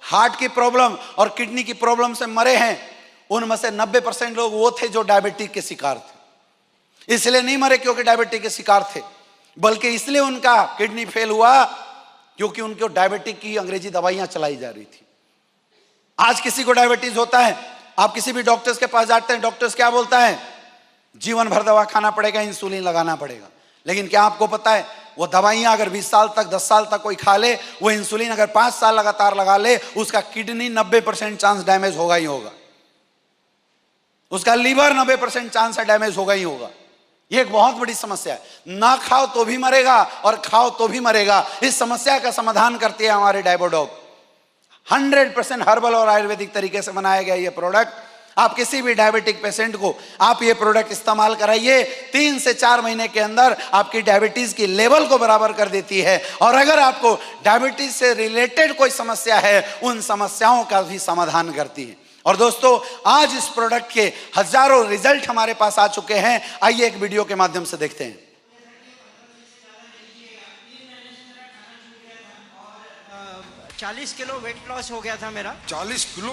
हार्ट की प्रॉब्लम और किडनी की प्रॉब्लम से मरे हैं, उनमें से 90% लोग वो थे जो डायबिटीज के शिकार थे। इसलिए नहीं मरे क्योंकि डायबिटीज के शिकार थे, बल्कि इसलिए उनका किडनी फेल हुआ क्योंकि उनको डायबिटीज की अंग्रेजी दवाइयां चलाई जा रही थी। आज किसी को डायबिटीज होता है, आप किसी भी डॉक्टर्स के पास जाते हैं, डॉक्टर्स क्या बोलता है, जीवन भर दवा खाना पड़ेगा, इंसुलिन लगाना पड़ेगा। लेकिन क्या आपको पता है, वो दवाइयां अगर 20 साल तक, 10 साल तक कोई खा ले, वो इंसुलिन अगर 5 साल लगातार लगा ले, उसका किडनी 90% चांस डैमेज होगा ही होगा, उसका लीवर 90% चांस है डैमेज होगा ही होगा। ये एक बहुत बड़ी समस्या है। ना खाओ तो भी मरेगा और खाओ तो भी मरेगा। इस समस्या का समाधान करती है हमारे डायबोडॉग। 100% हर्बल और आयुर्वेदिक तरीके से बनाया गया ये प्रोडक्ट। आप किसी भी डायबिटिक पेशेंट को आप ये प्रोडक्ट इस्तेमाल कराइए, 3 से 4 महीने के अंदर आपकी डायबिटीज की लेवल को बराबर कर देती है। और अगर आपको डायबिटीज से रिलेटेड कोई समस्या है, उन समस्याओं का भी समाधान करती है। और दोस्तों, आज इस प्रोडक्ट के हजारों रिजल्ट हमारे पास आ चुके हैं। आइए एक वीडियो के माध्यम से देखते हैं। 40 किलो वेट लॉस हो गया था मेरा। 40 किलो?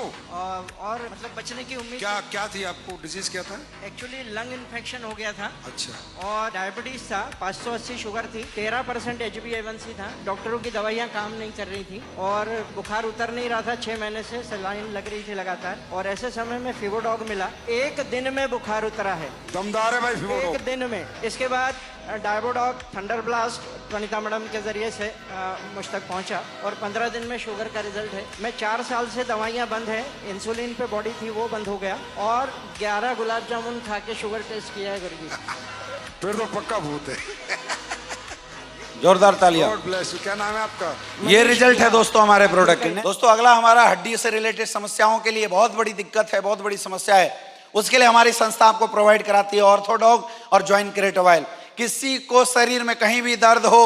और मतलब बचने की उम्मीद। क्या थी आपको? डिजीज क्या था? एक्चुअली लंग इन्फेक्शन हो गया था। अच्छा। और डायबिटीज था, 580 शुगर थी, 13% HbA1c था। डॉक्टरों की दवाइयाँ काम नहीं कर रही थी और बुखार उतर नहीं रहा था। 6 महीने से सलाइन लग रही थी लगातार। और ऐसे समय में फीवोडॉग मिला, 1 दिन में बुखार उतरा है। दमदार है भाई फीवोडॉग। 1 दिन में। इसके बाद डायबोडॉग थंडर ब्लास्ट वनिता मैडम के जरिए से मुझ तक पहुंचा और 15 दिन में शुगर का रिजल्ट है। मैं 4 साल से दवाइयां बंद है, इंसुलिन पे बॉडी थी वो बंद हो गया और 11 गुलाब जामुन खा के शुगर टेस्ट किया है गुरुजी। फिर तो पक्का भूत है। जोरदार तालियां। God bless you. क्या नाम है आपका? ये रिजल्ट है दोस्तों हमारे प्रोडक्ट के। दोस्तों, अगला हमारा हड्डी से रिलेटेड समस्याओं के लिए बहुत बड़ी दिक्कत है, बहुत बड़ी समस्या है। उसके लिए हमारी संस्था आपको प्रोवाइड कराती है ऑर्थोडॉग और जॉइंट क्रिएटिव ऑयल। किसी को शरीर में कहीं भी दर्द हो,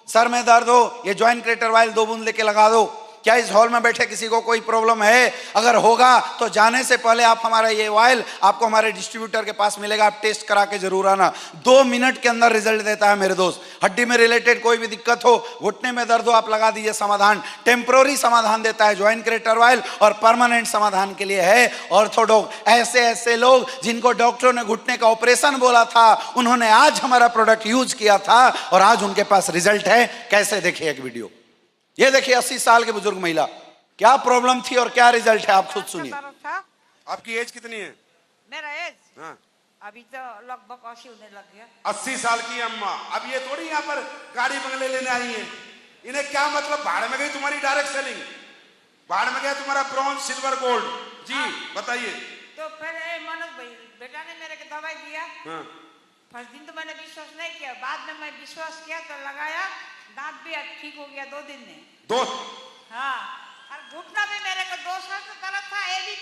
सर में दर्द हो, ये जॉइंट क्रिएटिव ऑयल 2 बूंद लेके लगा दो, क्या इस हॉल में बैठे किसी को कोई प्रॉब्लम है? अगर होगा तो जाने से पहले आप हमारा ये ऑयल आपको हमारे डिस्ट्रीब्यूटर के पास मिलेगा, आप टेस्ट करा के जरूर आना। 2 मिनट के अंदर रिजल्ट देता है मेरे दोस्त। हड्डी में रिलेटेड कोई भी दिक्कत हो, घुटने में दर्द हो, आप लगा दीजिए, समाधान टेम्पोररी समाधान देता है जॉइंट क्रिएटर ऑयल, और परमानेंट समाधान के लिए है ऑर्थोडॉग। ऐसे ऐसे लोग जिनको डॉक्टरों ने घुटने का ऑपरेशन बोला था, उन्होंने आज हमारा प्रोडक्ट यूज किया था और आज उनके पास रिजल्ट है। कैसे? देखिए एक वीडियो। ये देखिए 80 साल की बुजुर्ग महिला, क्या प्रॉब्लम थी और क्या रिजल्ट है, आप खुद सुनिए। आपकी एज कितनी है? मेरा एज हाँ। अभी तो लगभग 80 होने लग गया। 80 साल की अम्मा, अब ये थोड़ी यहाँ पर गाड़ी बंगले लेने आई है। इन्हें क्या मतलब, भाड़ में गई तुम्हारी डायरेक्ट सेलिंग, भाड़ में गया तुम्हारा ब्रॉन्ज सिल्वर गोल्ड। जी बताइए। तो फिर मनोज भाई बेटा ने मेरे को दवाई दिया। हाँ। फर्स्ट दिन तो मैंने विश्वास नहीं किया, बाद में मैं विश्वास किया तो लगाया, दांत भी ठीक हो गया 2 दिन में। 2? हाँ, और घुटना भी मेरे को 2 साल से दर्द था, ये भी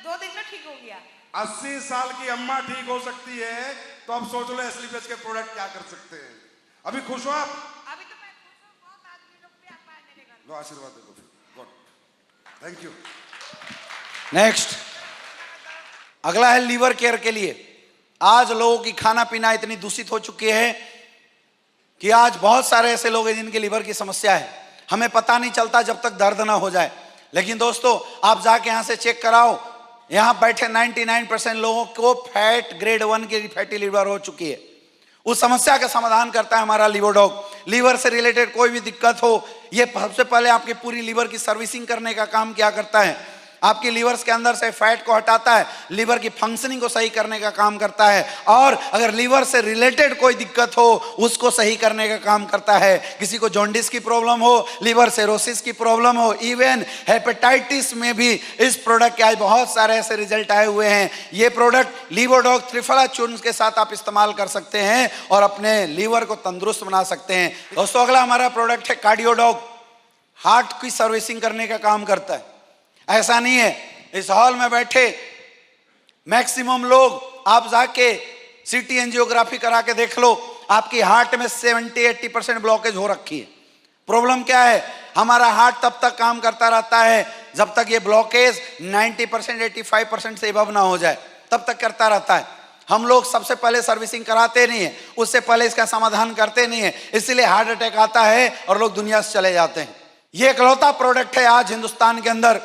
2 दिन में ठीक हो गया। 80 साल की अम्मा ठीक हो सकती है तो अब सोच लो एसलीपेज के प्रोडक्ट क्या कर सकते हैं। अभी खुश हो आप? अभी तो मैं खुश हूँ, बहुत आदमी लोग भी आता है मेरे घर। लो आशीर्वाद दे दो फिर। Good, thank you. नेक्स्ट अगला है लीवर केयर के लिए। आज लोगों की खाना पीना इतनी दूषित हो चुकी है कि आज बहुत सारे ऐसे लोग हैं जिनके लीवर की समस्या है, हमें पता नहीं चलता जब तक दर्द ना हो जाए। लेकिन दोस्तों आप जाके यहां से चेक कराओ, यहां बैठे 99% लोगों को फैट ग्रेड 1 की फैटी लीवर हो चुकी है। उस समस्या का समाधान करता है हमारा लिवरडॉग। लीवर से रिलेटेड कोई भी दिक्कत हो, ये सबसे पहले आपकी पूरी लीवर की सर्विसिंग करने का काम क्या करता है, आपकी लीवर्स के अंदर से फैट को हटाता है, लीवर की फंक्शनिंग को सही करने का काम करता है, और अगर लीवर से रिलेटेड कोई दिक्कत हो उसको सही करने का काम करता है। किसी को जॉन्डिस की प्रॉब्लम हो, लीवर सिरोसिस की प्रॉब्लम हो, इवन हेपेटाइटिस में भी इस प्रोडक्ट के आज बहुत सारे ऐसे रिजल्ट आए हुए हैं। ये प्रोडक्ट लिवरडॉग त्रिफला चूर्ण के साथ आप इस्तेमाल कर सकते हैं और अपने लीवर को तंदुरुस्त बना सकते हैं। दोस्तों अगला हमारा प्रोडक्ट है कार्डियोडॉग। हार्ट की सर्विसिंग करने का काम करता है। ऐसा नहीं है, इस हॉल में बैठे मैक्सिमम लोग आप जाके सीटी एंजियोग्राफी करा के देख लो, आपकी हार्ट में 70-80% ब्लॉकेज हो रखी है। प्रॉब्लम क्या है, हमारा हार्ट तब तक काम करता रहता है जब तक ये ब्लॉकेज 90% 85% से अबव ना हो जाए, तब तक करता रहता है। हम लोग सबसे पहले सर्विसिंग कराते नहीं है, उससे पहले इसका समाधान करते नहीं है, इसलिए हार्ट अटैक आता है और लोग दुनिया से चले जाते हैं। ये इकलौता प्रोडक्ट है आज हिंदुस्तान के अंदर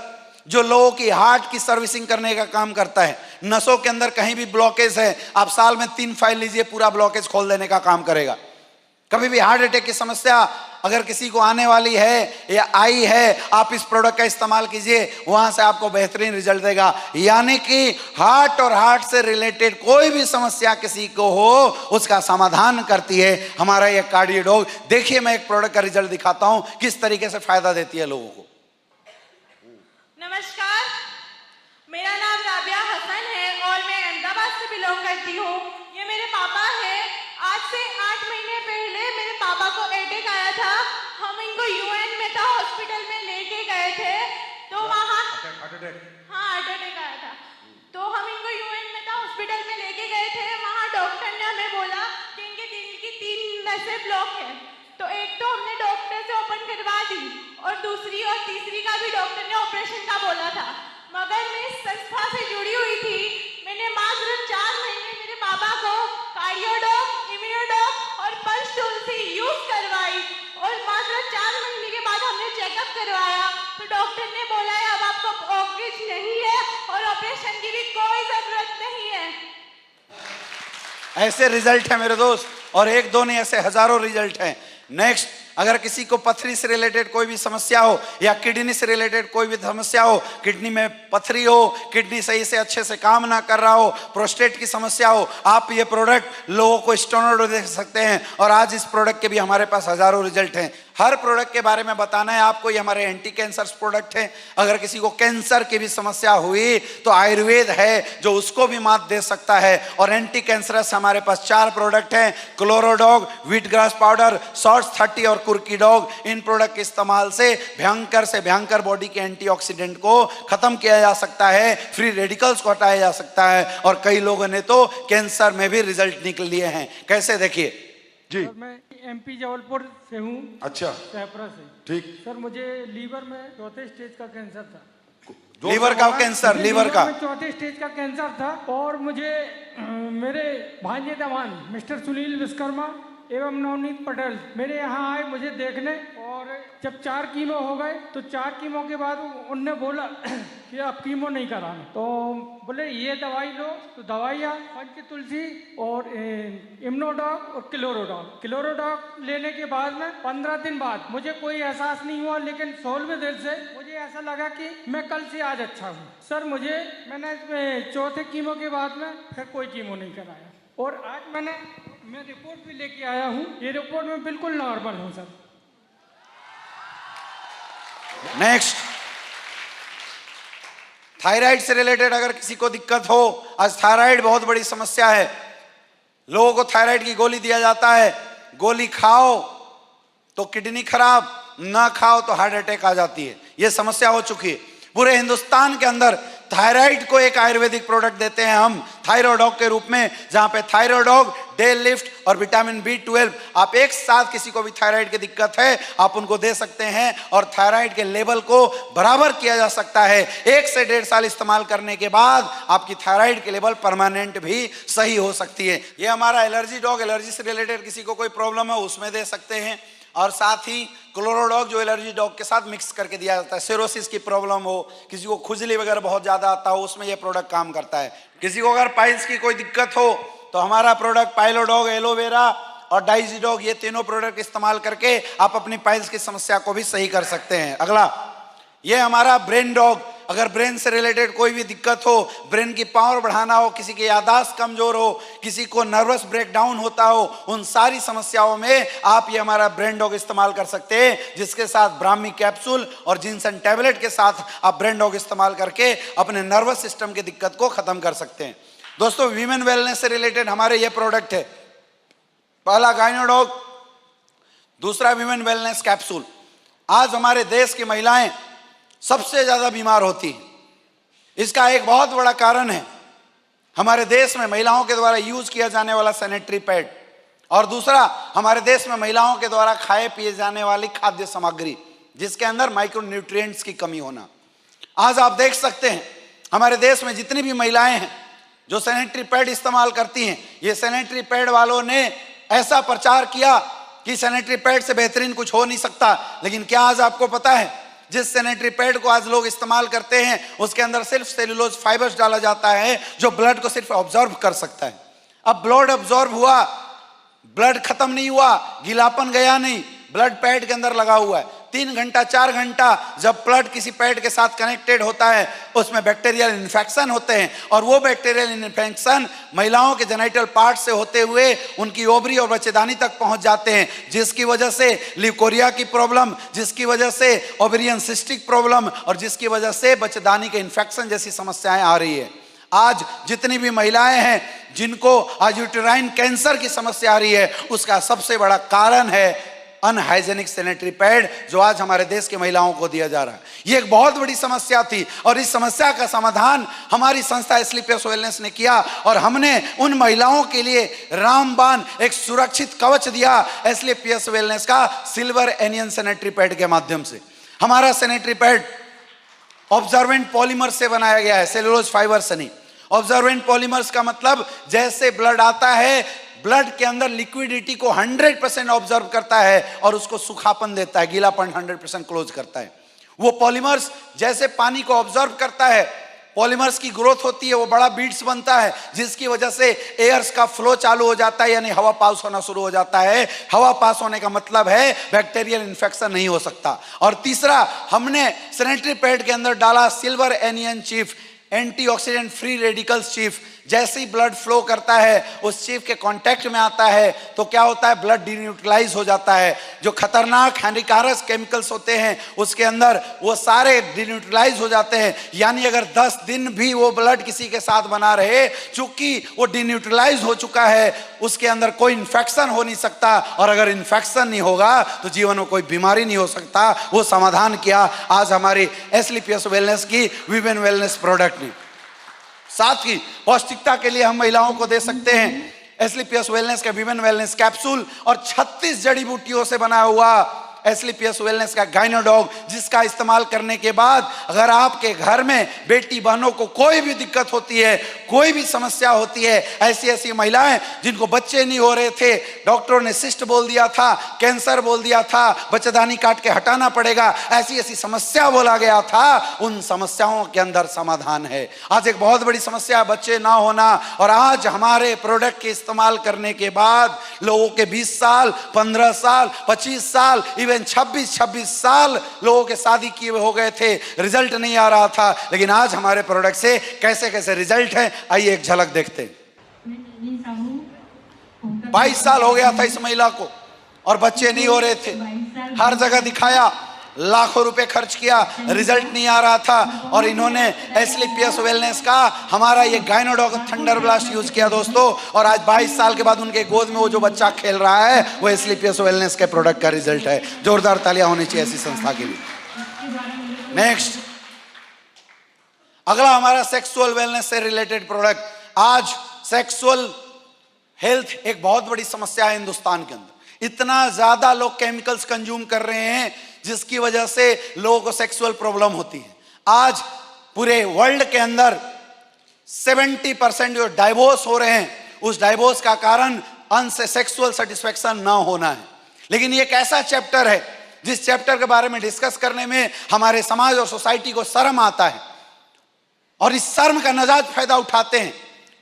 जो लोगों की हार्ट की सर्विसिंग करने का काम करता है। नसों के अंदर कहीं भी ब्लॉकेज है, आप साल में 3 फाइल लीजिए, पूरा ब्लॉकेज खोल देने का काम करेगा। कभी भी हार्ट अटैक की समस्या अगर किसी को आने वाली है या आई है, आप इस प्रोडक्ट का इस्तेमाल कीजिए, वहां से आपको बेहतरीन रिजल्ट देगा। यानी कि हार्ट और हार्ट से रिलेटेड कोई भी समस्या किसी को हो उसका समाधान करती है हमारा ये कार्डियोडॉग। देखिए मैं एक प्रोडक्ट का रिजल्ट दिखाता हूं किस तरीके से फायदा देती है लोगों को। नमस्कार, मेरा नाम राबिया हसन है और मैं अहमदाबाद से बिलोंग करती हूँ। ये मेरे पापा हैं। आज से 8 महीने पहले मेरे पापा को अटैक आया था। हम इनको यूएन में था हॉस्पिटल में लेके गए थे, तो वहाँ हार्ट अटैक आया था, तो हम इनको यूएन में था हॉस्पिटल में लेके गए थे। वहाँ डॉक्टर ने हमें बोला कि इनके दिल की 3 नसें ब्लॉक है, तो एक तो हमने डॉक्टर से ओपन करवा दी और दूसरी और तीसरी का भी डॉक्टर ने ऑपरेशन का बोला था। मगर मैं इस संस्था से जुड़ी हुई थी। मैंने मात्र 4 महीने मेरे पापा को कार्डियोडॉग, इम्यूनोडॉग और पंच टूल से यूज करवाई और मात्र 4 महीने के बाद हमने चेकअप करवाया तो डॉक्टर ने बोला है अब आपको ब्लॉकेज नहीं है और ऑपरेशन की भी कोई जरूरत नहीं है। ऐसे रिजल्ट है मेरे दोस्त, और एक दो नहीं, ऐसे हजारों रिजल्ट हैं। नेक्स्ट, अगर किसी को पथरी से रिलेटेड कोई भी समस्या हो या किडनी से रिलेटेड कोई भी समस्या हो, किडनी में पथरी हो, किडनी सही से अच्छे से काम ना कर रहा हो, प्रोस्टेट की समस्या हो, आप ये प्रोडक्ट लोगों को स्टेनोडो दे सकते हैं। और आज इस प्रोडक्ट के भी हमारे पास हजारों रिजल्ट हैं। हर प्रोडक्ट के बारे में बताना है आपको। ये हमारे एंटी कैंसर प्रोडक्ट हैं। अगर किसी को कैंसर की भी समस्या हुई तो आयुर्वेद है जो उसको भी मात दे सकता है। और एंटी कैंसरस हमारे पास 4 प्रोडक्ट हैं, क्लोरोडॉग, व्हीट ग्रास पाउडर, शॉर्ट्स 30 और कुर्की डॉग। इन प्रोडक्ट के इस्तेमाल से भयंकर से भयंकर बॉडी के एंटीऑक्सीडेंट को खत्म किया जा सकता है, फ्री रेडिकल्स को हटाया जा सकता है, और कई लोगों ने तो कैंसर में भी रिजल्ट निकल लिए हैं। कैसे? देखिए जी। सर मैं एमपी जबलपुर से हूँ, अच्छा, सहपरा से। ठीक। सर मुझे लीवर में चौथे स्टेज का कैंसर था। लीवर का कैंसर, मुझे लीवर का में चौथे स्टेज का कैंसर था और मुझे मेरे भांजे दवान मिस्टर सुनील विश्वकर्मा एवं नवनीत पटेल मेरे यहाँ आए मुझे देखने, और जब 4 कीमो हो गए तो 4 कीमो के बाद उनने बोला कि अब कीमो नहीं कराना, तो बोले ये दवाई लो, तो दवाइयाँ पंच तुलसी और इम्नोडॉक और क्लोरोडॉक लेने के बाद में 15 दिन बाद मुझे कोई एहसास नहीं हुआ, लेकिन 16वें दिन से मुझे ऐसा लगा कि मैं कल से आज अच्छा हूँ। सर मैंने चौथे कीमो के बाद में फिर कोई कीमो नहीं कराया, और आज मैं रिपोर्ट भी लेके आया हूँ, ये रिपोर्ट में बिल्कुल नॉर्मल हूँ सर। नेक्स्ट, थायराइड से रिलेटेड अगर किसी को दिक्कत हो, आज थायराइड बहुत बड़ी समस्या है। लोगों को थायराइड की गोली दिया जाता है, गोली खाओ तो किडनी खराब, ना खाओ तो हार्ट अटैक आ जाती है। यह समस्या हो चुकी है पूरे हिंदुस्तान के अंदर। थायराइड को एक आयुर्वेदिक प्रोडक्ट देते हैं हम थायरोडॉग के रूप में, जहां पे थायरोडॉग, डे लिफ्ट और विटामिन B12, आप एक साथ किसी को भी थायराइड की दिक्कत है आप उनको दे सकते हैं, और थायराइड के लेवल को बराबर किया जा सकता है। 1 से 1.5 साल इस्तेमाल करने के बाद आपकी थायराइड के लेवल परमानेंट भी सही हो सकती है। ये हमारा एलर्जी डॉग, एलर्जी से रिलेटेड किसी को कोई प्रॉब्लम है उसमें दे सकते हैं, और साथ ही क्लोरोडॉग जो एलर्जी डॉग के साथ मिक्स करके दिया जाता है। सिरोसिस की प्रॉब्लम हो, किसी को खुजली वगैरह बहुत ज्यादा आता हो, उसमें यह प्रोडक्ट काम करता है। किसी को अगर पाइल्स की कोई दिक्कत हो तो हमारा प्रोडक्ट पाइलोडॉग, एलोवेरा और डाइजीडॉग, ये तीनों प्रोडक्ट इस्तेमाल करके आप अपनी पाइल्स की समस्या को भी सही कर सकते हैं। अगला, ये हमारा ब्रेन डॉग, अगर ब्रेन से रिलेटेड कोई भी दिक्कत हो, ब्रेन की पावर बढ़ाना हो, किसी की याददाश्त कमजोर हो, किसी को नर्वस ब्रेकडाउन होता हो, उन सारी समस्याओं में आप ये हमारा ब्रेन डॉग इस्तेमाल कर सकते हैं, जिसके साथ ब्राह्मी कैप्सूल और जिनसन टैबलेट के साथ आप ब्रेन डॉग इस्तेमाल करके अपने नर्वस सिस्टम की दिक्कत को खत्म कर सकते हैं। दोस्तों, वीमेन वेलनेस से रिलेटेड हमारे ये प्रोडक्ट है, पहला गाइनोडॉग, दूसरा वीमेन वेलनेस कैप्सूल। आज हमारे देश की महिलाएं सबसे ज्यादा बीमार होती है, इसका एक बहुत बड़ा कारण है हमारे देश में महिलाओं के द्वारा यूज किया जाने वाला सैनिटरी पैड, और दूसरा हमारे देश में महिलाओं के द्वारा खाए पिए जाने वाली खाद्य सामग्री, जिसके अंदर माइक्रो न्यूट्रिएंट्स की कमी होना। आज आप देख सकते हैं हमारे देश में जितनी भी महिलाएं हैं जो सैनिटरी पैड इस्तेमाल करती हैं, ये सैनिटरी पैड वालों ने ऐसा प्रचार किया कि सैनिटरी पैड से बेहतरीन कुछ हो नहीं सकता, लेकिन क्या आज आपको पता है जिस सैनिटरी पैड को आज लोग इस्तेमाल करते हैं उसके अंदर सिर्फ सेलुलोज फाइबर्स डाला जाता है जो ब्लड को सिर्फ ऑब्जॉर्व कर सकता है। अब ब्लड ऑब्जॉर्व हुआ, ब्लड खत्म नहीं हुआ, गीलापन गया नहीं, ब्लड पैड के अंदर लगा हुआ है। 3 घंटा 4 घंटा जब ब्लड किसी पैड के साथ कनेक्टेड होता है उसमें बैक्टीरियल इन्फेक्शन होते हैं, और वो बैक्टीरियल इन्फेक्शन महिलाओं के जेनिटल पार्ट से होते हुए उनकी ओवरी और बच्चेदानी तक पहुंच जाते हैं, जिसकी वजह से ल्यूकोरिया की प्रॉब्लम, जिसकी वजह से ओवेरियन सिस्टिक प्रॉब्लम, और जिसकी वजह से बच्चेदानी के इन्फेक्शन जैसी समस्याएं आ रही है। आज जितनी भी महिलाएं हैं जिनको आज यूटेराइन कैंसर की समस्या आ रही है, उसका सबसे बड़ा कारण है अनहाइजेनिक सैनिटरी पैड जो आज हमारे देश की महिलाओं को दिया जा रहा है। ये एक बहुत बड़ी समस्या थी, और इस समस्या का समाधान हमारी संस्था स्लीपियस वेलनेस ने किया, और हमने उन महिलाओं के लिए रामबाण एक सुरक्षित कवच दिया स्लीपियस वेलनेस का सिल्वर एनियन सैनिटरी पैड के माध्यम से। हमारा सैनिटरी पैड ऑब्जर्वेंट पॉलीमर से बनाया गया है, सेलुलोज फाइबर से नहीं। ऑब्जर्वेंट पॉलीमर्स का मतलब जैसे ब्लड आता है, ब्लड के अंदर लिक्विडिटी को 100% ऑब्जर्व करता है और उसको सूखापन देता है, गीलापन 100% क्लोज करता है। वो पॉलीमर्स जैसे पानी को ऑब्जर्व करता है, पॉलीमर्स की ग्रोथ होती है, वो बड़ा बीड्स बनता है, जिसकी वजह से एयर्स का फ्लो चालू हो जाता है, यानी हवा पास होना शुरू हो जाता है। हवा पास होने का मतलब है बैक्टीरियल इन्फेक्शन नहीं हो सकता। और तीसरा, हमने सैनिटरी पैड के अंदर डाला silver anion chief, antioxidant free radicals chief. जैसे ही ब्लड फ्लो करता है उस चीफ के कांटेक्ट में आता है तो क्या होता है, ब्लड डिन्यूट्रलाइज हो जाता है। जो खतरनाक हानिकारक केमिकल्स होते हैं उसके अंदर वो सारे डिन्यूट्रलाइज हो जाते हैं, यानी अगर 10 दिन भी वो ब्लड किसी के साथ बना रहे, चूंकि वो डिन्यूट्रलाइज हो चुका है, उसके अंदर कोई इन्फेक्शन हो नहीं सकता, और अगर इन्फेक्शन नहीं होगा तो जीवन में कोई बीमारी नहीं हो सकता। वो समाधान किया आज हमारी स्लीपियस वेलनेस की वीमेन वेलनेस प्रोडक्ट ने। साथ ही पौष्टिकता के लिए हम महिलाओं को दे सकते हैं एस्क्लेपियस वेलनेस का विमेन वेलनेस कैप्सूल और 36 जड़ी बूटियों से बना हुआ एस्क्लेपियस वेलनेस का गाइनोडॉग, जिसका इस्तेमाल करने के बाद अगर आपके घर में बेटी बहनों को कोई भी दिक्कत होती है, कोई भी समस्या होती है, ऐसी महिलाएं जिनको बच्चे नहीं हो रहे थे, डॉक्टरों ने सिस्ट बोल दिया था, कैंसर बोल दिया था, बच्चेदानी काट के हटाना पड़ेगा, ऐसी समस्या बोला गया था, उन समस्याओं के अंदर समाधान है। आज एक बहुत बड़ी समस्या बच्चे ना होना, और आज हमारे प्रोडक्ट के इस्तेमाल करने के बाद लोगों के 20 साल, 15 साल, 25 साल, 26 साल लोगों के शादी किए हो गए थे, रिजल्ट नहीं आ रहा था, लेकिन आज हमारे प्रोडक्ट से कैसे कैसे रिजल्ट है, आइए एक झलक देखते हैं। 22 साल हो गया था इस महिला को और बच्चे नहीं हो रहे थे, हर जगह दिखाया, लाखों रुपए खर्च किया, रिजल्ट नहीं आ रहा था, और इन्होंने एस्क्लेपियस वेलनेस का हमारा ये गाइनोडॉग थंडर ब्लास्ट यूज किया दोस्तों, और आज 22 साल के बाद उनके गोद में वो जो बच्चा खेल रहा है वो एस्क्लेपियस वेलनेस के प्रोडक्ट का रिजल्ट है। जोरदार तालियां होनी चाहिए ऐसी संस्था के लिए। नेक्स्ट, अगला हमारा सेक्सुअल वेलनेस से रिलेटेड प्रोडक्ट। आज सेक्सुअल हेल्थ एक बहुत बड़ी समस्या है हिंदुस्तान के अंदर, इतना ज्यादा लोग केमिकल्स कंज्यूम कर रहे हैं जिसकी वजह से लोगों को सेक्सुअल प्रॉब्लम होती है। आज पूरे वर्ल्ड के अंदर 70% जो डाइवोर्स हो रहे हैं, उस डाइवोर्स का कारण सेक्सुअल सेटिस्फेक्शन ना होना है। लेकिन ये एक ऐसा चैप्टर है जिस चैप्टर के बारे में डिस्कस करने में हमारे समाज और सोसाइटी को शर्म आता है, और इस शर्म का नजायज फायदा उठाते हैं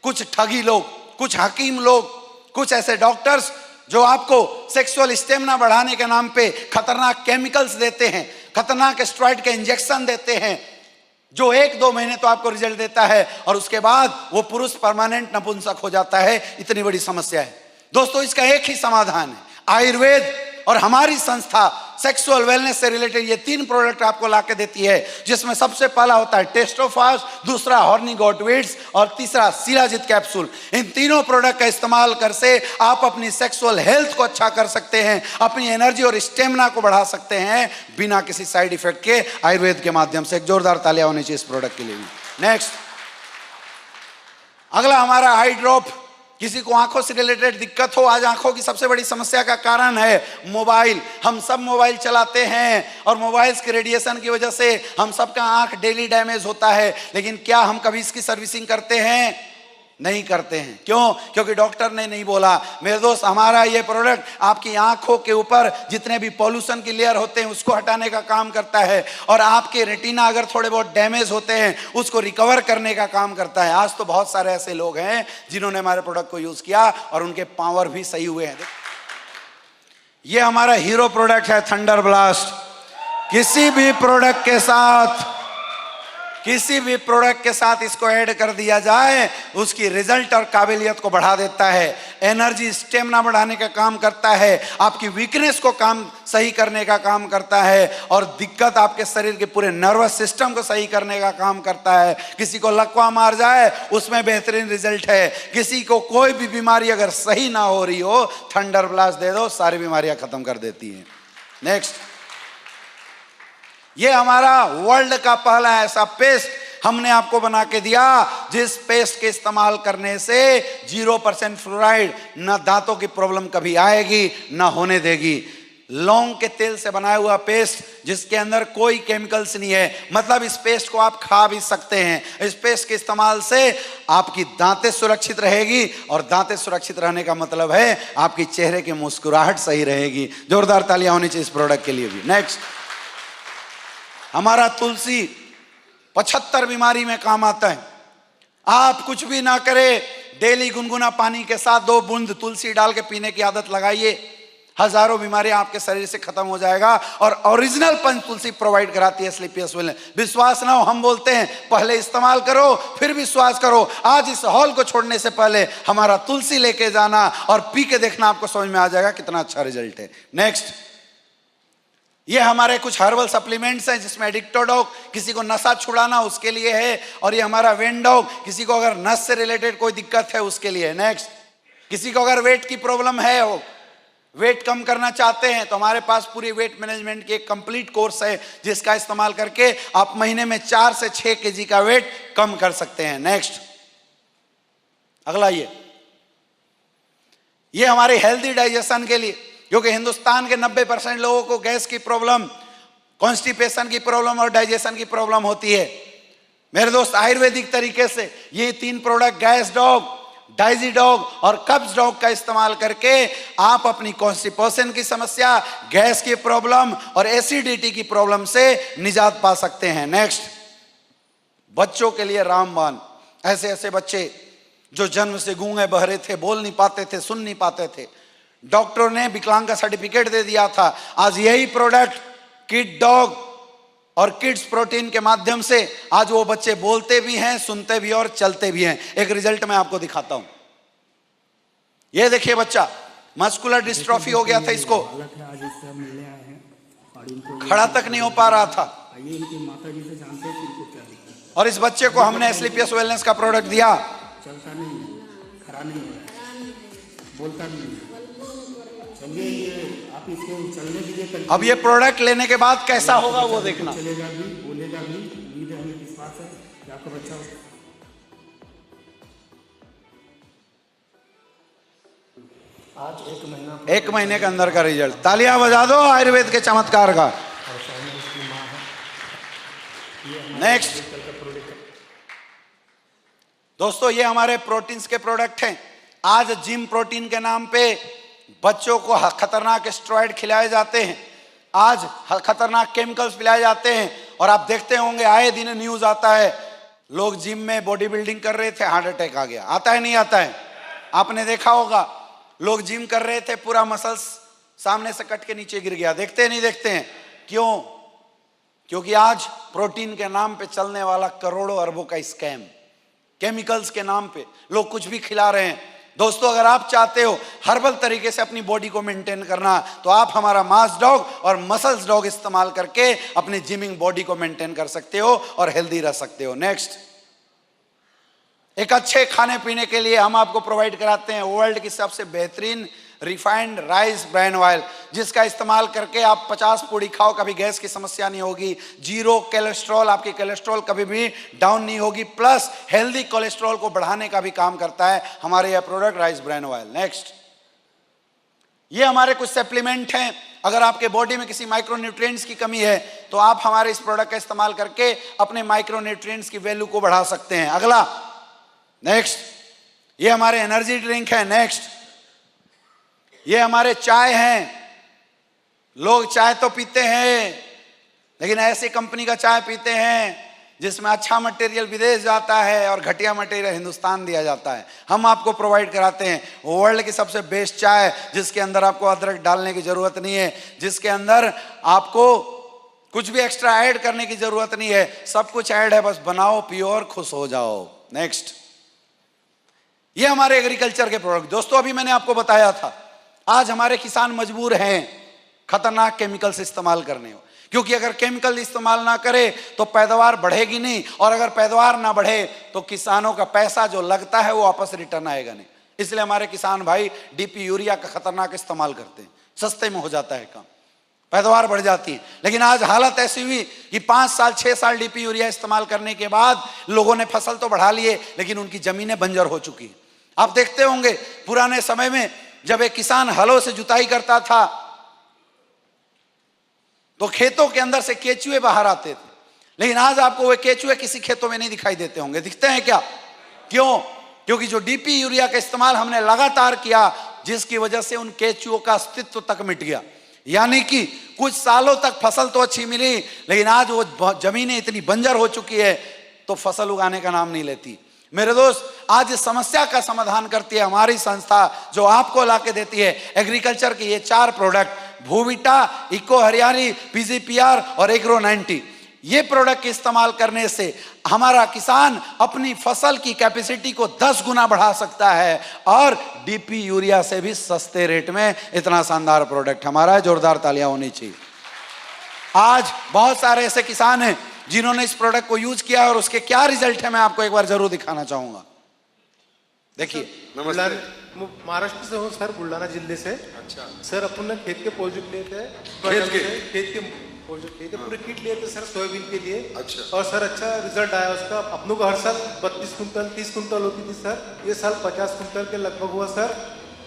कुछ ठगी लोग, कुछ हकीम लोग, कुछ ऐसे डॉक्टर्स जो आपको सेक्सुअल स्टेमिना बढ़ाने के नाम पे खतरनाक केमिकल्स देते हैं, खतरनाक स्टेरॉइड के इंजेक्शन देते हैं, जो 1-2 महीने तो आपको रिजल्ट देता है और उसके बाद वो पुरुष परमानेंट नपुंसक हो जाता है। इतनी बड़ी समस्या है दोस्तों। इसका एक ही समाधान है, आयुर्वेद और हमारी संस्था सेक्सुअल वेलनेस से रिलेटेड ये 3 प्रोडक्ट आपको लाके देती है, जिसमें सबसे पहला होता है टेस्टोफास्ट, दूसरा हॉर्नी गॉटविट्स और तीसरा शिलाजीत कैप्सूल। इन तीनों प्रोडक्ट का इस्तेमाल कर से आप अपनी सेक्सुअल हेल्थ को अच्छा कर सकते हैं, अपनी एनर्जी और स्टेमिना को बढ़ा सकते हैं बिना किसी साइड इफेक्ट के, आयुर्वेद के माध्यम से। एक जोरदार तालियां होनी चाहिए इस प्रोडक्ट के लिए। नेक्स्ट, अगला हमारा आई ड्रॉप। किसी को आंखों से रिलेटेड दिक्कत हो, आज आंखों की सबसे बड़ी समस्या का कारण है मोबाइल। हम सब मोबाइल चलाते हैं और मोबाइल्स के रेडिएशन की वजह से हम सबका आंख डेली डैमेज होता है, लेकिन क्या हम कभी इसकी सर्विसिंग करते हैं? नहीं करते हैं। क्यों? क्योंकि डॉक्टर ने नहीं बोला। मेरे दोस्त, हमारा ये प्रोडक्ट आपकी आंखों के ऊपर जितने भी पॉल्यूशन की लेयर होते हैं उसको हटाने का काम करता है, और आपके रेटिना अगर थोड़े बहुत डैमेज होते हैं उसको रिकवर करने का काम करता है। आज तो बहुत सारे ऐसे लोग हैं जिन्होंने हमारे प्रोडक्ट को यूज किया और उनके पावर भी सही हुए हैं। ये हमारा हीरो प्रोडक्ट है थंडर ब्लास्ट। किसी भी प्रोडक्ट के साथ इसको ऐड कर दिया जाए, उसकी रिजल्ट और काबिलियत को बढ़ा देता है, एनर्जी स्टेमिना बढ़ाने का काम करता है, आपकी वीकनेस को काम सही करने का काम करता है, और दिक्कत आपके शरीर के पूरे नर्वस सिस्टम को सही करने का काम करता है। किसी को लकवा मार जाए उसमें बेहतरीन रिजल्ट है। किसी को कोई भी बीमारी अगर सही ना हो रही हो, थंडर ब्लास्ट दे दो, सारी बीमारियां खत्म कर देती है। नेक्स्ट, ये हमारा वर्ल्ड का पहला ऐसा पेस्ट हमने आपको बना के दिया जिस पेस्ट के इस्तेमाल करने से 0% फ्लोराइड, न दांतों की प्रॉब्लम कभी आएगी न होने देगी। लौंग के तेल से बनाया हुआ पेस्ट जिसके अंदर कोई केमिकल्स नहीं है, मतलब इस पेस्ट को आप खा भी सकते हैं। इस पेस्ट के इस्तेमाल से आपकी दांतें सुरक्षित रहेगी, और दांतें सुरक्षित रहने का मतलब है आपकी चेहरे की मुस्कुराहट सही रहेगी। जोरदार तालियां होनी चाहिए इस प्रोडक्ट के लिए भी। नेक्स्ट, हमारा तुलसी 75 बीमारी में काम आता है। आप कुछ भी ना करें, डेली गुनगुना पानी के साथ 2 बूंद तुलसी डाल के पीने की आदत लगाइए, हजारों बीमारियां आपके शरीर से खत्म हो जाएगा। और ओरिजिनल पंच तुलसी प्रोवाइड कराती है एस्क्लेपियस वेलनेस। विश्वास ना हो, हम बोलते हैं पहले इस्तेमाल करो फिर विश्वास करो। आज इस हॉल को छोड़ने से पहले हमारा तुलसी लेके जाना और पी के देखना, आपको समझ में आ जाएगा कितना अच्छा रिजल्ट है। नेक्स्ट, ये हमारे कुछ हर्बल सप्लीमेंट्स हैं जिसमें एडिक्टोडॉग किसी को नशा छुड़ाना उसके लिए है, और ये हमारा वेंडॉग किसी को अगर नस से रिलेटेड कोई दिक्कत है उसके लिए। नेक्स्ट, किसी को अगर वेट की प्रॉब्लम है, वो वेट कम करना चाहते हैं, तो हमारे पास पूरी वेट मैनेजमेंट की एक कंप्लीट कोर्स है जिसका इस्तेमाल करके आप महीने में 4 से 6 केजी का वेट कम कर सकते हैं। नेक्स्ट, अगला ये हमारे हेल्दी डाइजेशन के लिए, क्योंकि हिंदुस्तान के 90% लोगों को गैस की प्रॉब्लम, कॉन्स्टिपेशन की प्रॉब्लम और डाइजेशन की प्रॉब्लम होती है। मेरे दोस्त, आयुर्वेदिक तरीके से ये 3 प्रोडक्ट गैस डॉग, डाइजी डॉग और कब्ज डॉग का इस्तेमाल करके आप अपनी कॉन्स्टिपेशन की समस्या, गैस की प्रॉब्लम और एसिडिटी की प्रॉब्लम से निजात पा सकते हैं। नेक्स्ट, बच्चों के लिए रामबाण। ऐसे ऐसे बच्चे जो जन्म से गूंगे बहरे थे, बोल नहीं पाते थे, सुन नहीं पाते थे, डॉक्टरों ने विकलांग का सर्टिफिकेट दे दिया था। आज यही प्रोडक्ट किड डॉग और किड्स प्रोटीन के माध्यम से आज वो बच्चे बोलते भी हैं, सुनते भी और चलते भी हैं। एक रिजल्ट मैं आपको दिखाता हूं। ये देखिए बच्चा, मस्कुलर डिस्ट्रॉफी हो गया था इसको, खड़ा तक नहीं हो पा रहा था, और इस बच्चे को हमने एस्क्लेपियस वेलनेस का प्रोडक्ट दिया। चलता नहीं है, खड़ा नहीं है, बोलता नहीं है। चलिए आप इसको चलने दीजिए। अब ये प्रोडक्ट लेने के बाद कैसा होगा वो देखना। चलेगा भी, बोलेगा भी, उम्मीद है, हमें विश्वास है कि आपका बच्चा आज 1 महीने के अंदर का रिजल्ट। तालियां बजा दो आयुर्वेद के चमत्कार का। नेक्स्ट दोस्तों, ये हमारे प्रोटीन्स के प्रोडक्ट हैं। आज जिम प्रोटीन के नाम पे बच्चों को खतरनाक स्टेरॉइड खिलाए जाते हैं, आज खतरनाक केमिकल्स पिलाए जाते हैं, और आप देखते होंगे आए दिन न्यूज आता है, लोग जिम में बॉडी बिल्डिंग कर रहे थे, हार्ट अटैक आ गया। आता है नहीं आता है? आपने देखा होगा, लोग जिम कर रहे थे, पूरा मसल्स सामने से कट के नीचे गिर गया। देखते हैं नहीं देखते हैं? क्यों? क्योंकि आज प्रोटीन के नाम पे चलने वाला करोड़ों अरबों का स्कैम, केमिकल्स के नाम पे लोग कुछ भी खिला रहे हैं। दोस्तों, अगर आप चाहते हो हर्बल तरीके से अपनी बॉडी को मेंटेन करना, तो आप हमारा मास डॉग और मसल्स डॉग इस्तेमाल करके अपनी जिमिंग बॉडी को मेंटेन कर सकते हो और हेल्दी रह सकते हो। नेक्स्ट, एक अच्छे खाने पीने के लिए हम आपको प्रोवाइड कराते हैं वर्ल्ड की सबसे बेहतरीन रिफाइंड राइस ब्राइन ऑयल, जिसका इस्तेमाल करके आप 50 पूड़ी खाओ, कभी गैस की समस्या नहीं होगी। 0 कोलेस्ट्रॉल, आपकी कोलेस्ट्रॉल कभी भी डाउन नहीं होगी, प्लस हेल्दी कोलेस्ट्रॉल को बढ़ाने का भी काम करता है हमारे यह product rice brine oil. Next, ये हमारे कुछ सप्लीमेंट हैं। अगर आपके बॉडी में किसी माइक्रोन्यूट्रिएंट्स की कमी है, तो आप हमारे इस प्रोडक्ट का इस्तेमाल करके अपने माइक्रोन्यूट्रिएंट्स की वैल्यू को बढ़ा सकते हैं। अगला, नेक्स्ट, ये हमारे एनर्जी ड्रिंक है। नेक्स्ट, ये हमारे चाय हैं। लोग चाय तो पीते हैं, लेकिन ऐसी कंपनी का चाय पीते हैं जिसमें अच्छा मटेरियल विदेश जाता है और घटिया मटेरियल हिंदुस्तान दिया जाता है। हम आपको प्रोवाइड कराते हैं वर्ल्ड की सबसे बेस्ट चाय, जिसके अंदर आपको अदरक डालने की जरूरत नहीं है, जिसके अंदर आपको कुछ भी एक्स्ट्रा ऐड करने की जरूरत नहीं है, सब कुछ ऐड है, बस बनाओ, पियो और खुश हो जाओ। नेक्स्ट, ये हमारे एग्रीकल्चर के प्रोडक्ट। दोस्तों, अभी मैंने आपको बताया था, आज हमारे किसान मजबूर हैं खतरनाक केमिकल्स इस्तेमाल करने हो, क्योंकि अगर केमिकल इस्तेमाल ना करे तो पैदावार बढ़ेगी नहीं, और अगर पैदावार ना बढ़े तो किसानों का पैसा जो लगता है वो वापस रिटर्न आएगा नहीं। इसलिए हमारे किसान भाई डीपी यूरिया का खतरनाक इस्तेमाल करते हैं, सस्ते में हो जाता है काम, पैदावार बढ़ जाती है। लेकिन आज हालत ऐसी हुई कि 5 साल 6 साल डीपी यूरिया इस्तेमाल करने के बाद लोगों ने फसल तो बढ़ा लिए, लेकिन उनकी जमीनें बंजर हो चुकी है। आप देखते होंगे पुराने समय में जब एक किसान हलों से जुताई करता था तो खेतों के अंदर से केचुए बाहर आते थे, लेकिन आज आपको वे केचुए किसी खेतों में नहीं दिखाई देते होंगे। दिखते हैं क्या? क्यों? क्योंकि जो डीपी यूरिया का इस्तेमाल हमने लगातार किया, जिसकी वजह से उन केचुओं का अस्तित्व तक मिट गया। यानी कि कुछ सालों तक फसल तो अच्छी मिली, लेकिन आज वो जमीनें इतनी बंजर हो चुकी है तो फसल उगाने का नाम नहीं लेती। मेरे दोस्त, आज इस समस्या का समाधान करती है हमारी संस्था, जो आपको लाके देती है एग्रीकल्चर के ये 4 प्रोडक्ट, भूविटा, इको हरियाली, पीजीपीआर और एग्रो 90। ये प्रोडक्ट के इस्तेमाल करने से हमारा किसान अपनी फसल की कैपेसिटी को 10 गुना बढ़ा सकता है, और डीपी यूरिया से भी सस्ते रेट में। इतना शानदार प्रोडक्ट हमारा है, जोरदार तालियां होनी चाहिए। आज बहुत सारे ऐसे किसान हैं जिन्होंने इस प्रोडक्ट को यूज किया और उसके क्या रिजल्ट है मैं आपको एक बार जरूर दिखाना चाहूंगा। देखिए, महाराष्ट्र से हूँ सर, बुल्ढाना जिले से। अच्छा सर, अपन ने खेत के प्रोजेक्ट लिए थे, खेत के प्रोजेक्ट लिए थे, पूरे किट लिए थे सर सोयाबीन के लिए। अच्छा। और सर अच्छा रिजल्ट आया उसका। अपनों को हर साल 32 कुंटल 30 कुंटल होती थी सर, ये साल 50 कुंटल के लगभग हुआ सर।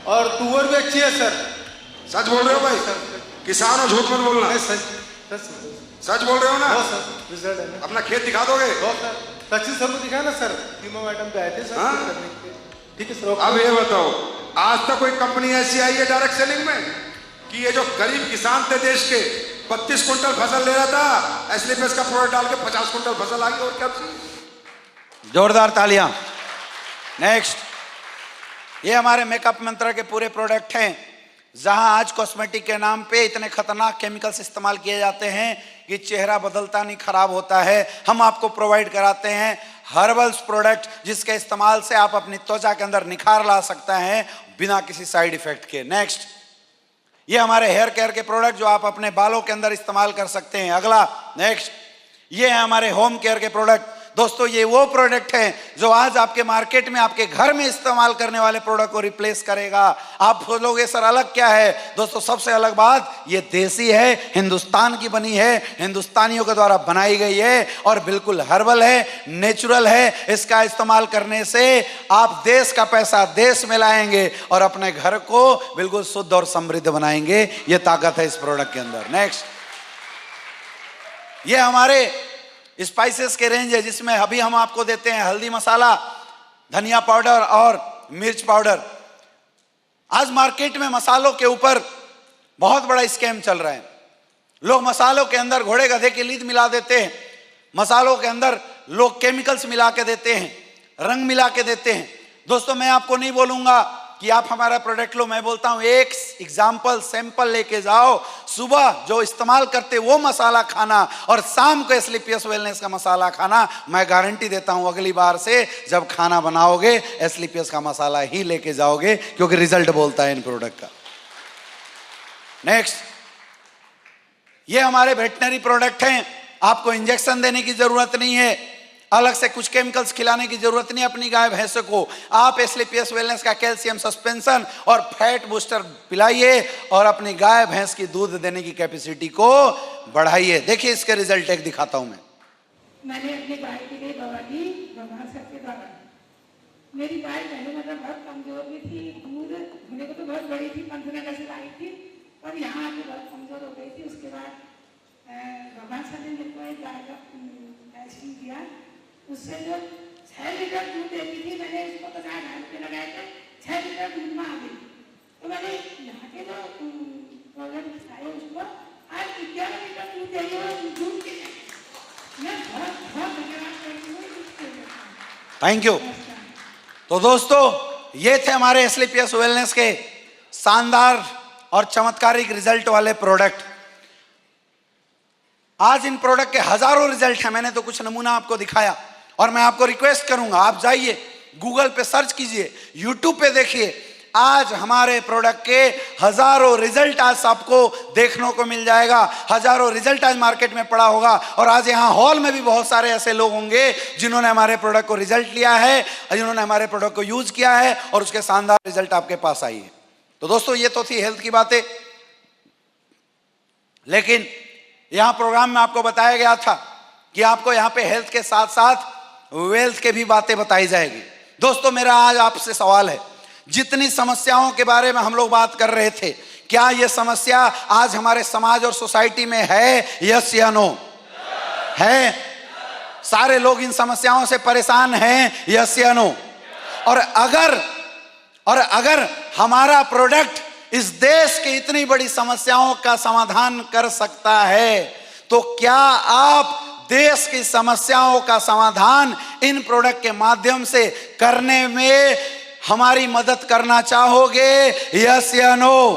और तुअर भी अच्छी है सर। सच बोल रहे हो भाई? किसान हो, झूठ मत बोलना। नहीं, सच सच सच बोल रहे हो ना? हो सर, रिजल्ट है ना। अपना खेत दिखा दोगे? हो सर, सचिन सर को दिखाया ना सर, तीनों मैडम पे आए थे सर हाँ? करने के लिए। ठीक है सर। अब ये बताओ, आज तक कोई कंपनी ऐसी आई है डायरेक्ट सेलिंग में कि ये जो गरीब किसान थे देश के, 32 कुंटल फसल ले रहा था, एस्लीपेस का प्रोडक्ट डाल के 50 कुंटल फसल आ गई, और क्या चाहिए? जोरदार तालियां। नेक्स्ट, ये हमारे मेकअप मंत्र के पूरे प्रोडक्ट हैं, जहां आज कॉस्मेटिक के नाम पे इतने खतरनाक केमिकल्स इस्तेमाल किए जाते हैं कि चेहरा बदलता नहीं, खराब होता है। हम आपको प्रोवाइड कराते हैं हर्बल्स प्रोडक्ट, जिसके इस्तेमाल से आप अपनी त्वचा के अंदर निखार ला सकते हैं बिना किसी साइड इफेक्ट के। नेक्स्ट, ये हमारे हेयर केयर के प्रोडक्ट जो आप अपने बालों के अंदर इस्तेमाल कर सकते हैं। अगला, नेक्स्ट, ये है हमारे होम केयर के प्रोडक्ट। दोस्तों, ये वो प्रोडक्ट है जो आज आपके मार्केट में आपके घर में इस्तेमाल करने वाले प्रोडक्ट को रिप्लेस करेगा। आप बोलोगे सर अलग क्या है? दोस्तों, सबसे अलग बात, ये देसी है, हिंदुस्तान की बनी है, हिंदुस्तानियों के द्वारा बनाई गई है और बिल्कुल हर्बल है, नेचुरल है। इसका इस्तेमाल करने से आप देश का पैसा देश में लाएंगे और अपने घर को बिल्कुल शुद्ध और समृद्ध बनाएंगे। ये ताकत है इस प्रोडक्ट के अंदर। नेक्स्ट, ये हमारे स्पाइसेस के रेंज है, जिसमें अभी हम आपको देते हैं हल्दी मसाला, धनिया पाउडर और मिर्च पाउडर। आज मार्केट में मसालों के ऊपर बहुत बड़ा स्कैम चल रहा है। लोग मसालों के अंदर घोड़े गधे की लीद मिला देते हैं, मसालों के अंदर लोग केमिकल्स मिला के देते हैं, रंग मिला के देते हैं। दोस्तों, मैं आपको नहीं बोलूंगा कि आप हमारा प्रोडक्ट लो, मैं बोलता हूं एक एग्जाम्पल सैंपल लेके जाओ, सुबह जो इस्तेमाल करते वो मसाला खाना और शाम को एस्लीपियस वेलनेस का मसाला खाना। मैं गारंटी देता हूं अगली बार से जब खाना बनाओगे एस्लीपियस का मसाला ही लेके जाओगे, क्योंकि रिजल्ट बोलता है इन प्रोडक्ट का। नेक्स्ट, ये हमारे वेटनरी प्रोडक्ट हैं। आपको इंजेक्शन देने की जरूरत नहीं है, अलग से कुछ केमिकल्स खिलाने की जरूरत नहीं अपनी गाय भैंस को। आप एस्लीपियस वेलनेस का कैल्शियम सस्पेंशन और फैट बूस्टर पिलाइए और अपनी गाय भैंस की दूध देने की कैपेसिटी को बढ़ाइए। देखिए इसके रिजल्ट एक दिखाता हूं मैं। मैंने अपनी गाय के लिए दवा ली, भगवान सर के द्वारा। मेरी गाय पहले मतलब बहुत कमजोर भी थी, दूध होने को तो बहुत बड़ी थी, 15 कैसे लाई थी, और यहाँ आके बहुत कमजोर हो गई थी। उसके बाद भगवान सर ने मेरे को एक गाय का टेस्टिंग किया, उससे जो 6 लीटर दूध देती थी, मैंने उसको 50,000 रुपये लगाए थे, 6 लीटर दूध में आ गई। तो मैंने यहाँ के जो प्रोडक्ट खाए उसको आज 11 लीटर दूध दे रही हूँ। दूध के मैं बहुत बहुत धन्यवाद करती हूँ। Thank you. तो दोस्तों, ये थे हमारे एस्लीपियस वेलनेस के शानदार और चमत्कारिक रिजल्ट वाले प्रोडक्ट। आज इन प्रोडक्ट के हजारों रिजल्ट हैं, मैंने तो कुछ नमूना आपको दिखाया और मैं आपको रिक्वेस्ट करूंगा आप जाइए गूगल पे सर्च कीजिए, यूट्यूब पे देखिए। आज हमारे प्रोडक्ट के हजारों रिजल्ट आज आपको देखने को मिल जाएगा, हजारों रिजल्ट आज मार्केट में पड़ा होगा। और आज यहाँ हॉल में भी बहुत सारे ऐसे लोग होंगे जिन्होंने हमारे प्रोडक्ट को रिजल्ट लिया है, जिन्होंने हमारे प्रोडक्ट को यूज किया है और उसके शानदार रिजल्ट आपके पास आई है। तो दोस्तों, ये तो थी हेल्थ की बातें, लेकिन यहाँ प्रोग्राम में आपको बताया गया था कि आपको यहाँ पे हेल्थ के साथ साथ वेल्थ के भी बातें बताई जाएगी। दोस्तों, मेरा आज आपसे सवाल है, जितनी समस्याओं के बारे में हम लोग बात कर रहे थे, क्या ये समस्या आज हमारे समाज और सोसाइटी में है? यस या नो? है? सारे लोग इन समस्याओं से परेशान हैं? यस या नो? और अगर हमारा प्रोडक्ट इस देश की इतनी बड़ी समस्याओं का समाधान कर सकता है, तो क्या आप देश की समस्याओं का समाधान इन प्रोडक्ट के माध्यम से करने में हमारी मदद करना चाहोगे? यस या नो?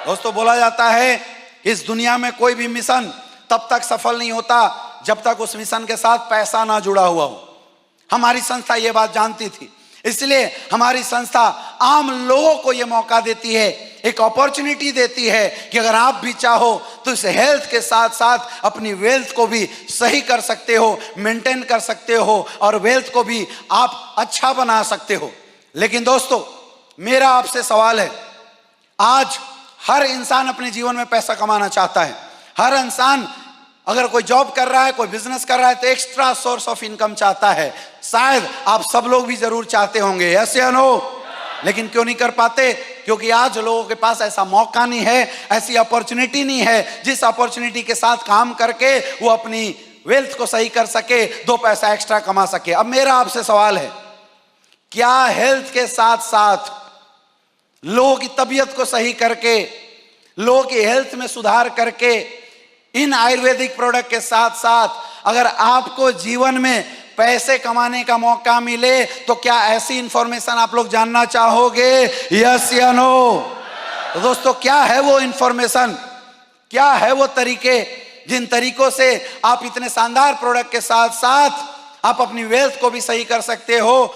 दोस्तों, बोला जाता है इस दुनिया में कोई भी मिशन तब तक सफल नहीं होता जब तक उस मिशन के साथ पैसा ना जुड़ा हुआ हो। हमारी संस्था ये बात जानती थी, इसलिए हमारी संस्था आम लोगों को यह मौका देती है, एक अपॉर्चुनिटी देती है कि अगर आप भी चाहो तो इस हेल्थ के साथ साथ अपनी वेल्थ को भी सही कर सकते हो, मेंटेन कर सकते हो और वेल्थ को भी आप अच्छा बना सकते हो। लेकिन दोस्तों, मेरा आपसे सवाल है, आज हर इंसान अपने जीवन में पैसा कमाना चाहता है। हर इंसान अगर कोई जॉब कर रहा है, कोई बिजनेस कर रहा है तो एक्स्ट्रा सोर्स ऑफ इनकम चाहता है। शायद आप सब लोग भी जरूर चाहते होंगे। यस या नो? लेकिन क्यों नहीं कर पाते? क्योंकि आज लोगों के पास ऐसा मौका नहीं है, ऐसी अपॉर्चुनिटी नहीं है जिस अपॉर्चुनिटी के साथ काम करके वो अपनी वेल्थ को सही कर सके, 2 पैसा एक्स्ट्रा कमा सके। अब मेरा आपसे सवाल है, क्या हेल्थ के साथ साथ लोगों की तबीयत को सही करके, लोगों की हेल्थ में सुधार करके, इन आयुर्वेदिक प्रोडक्ट के साथ साथ अगर आपको जीवन में पैसे कमाने का मौका मिले तो क्या ऐसी इंफॉर्मेशन आप लोग जानना चाहोगे? यस या नो? तो दोस्तों, क्या है वो इंफॉर्मेशन, क्या है वो तरीके जिन तरीकों से आप इतने शानदार प्रोडक्ट के साथ साथ आप अपनी वेल्थ को भी सही कर सकते हो?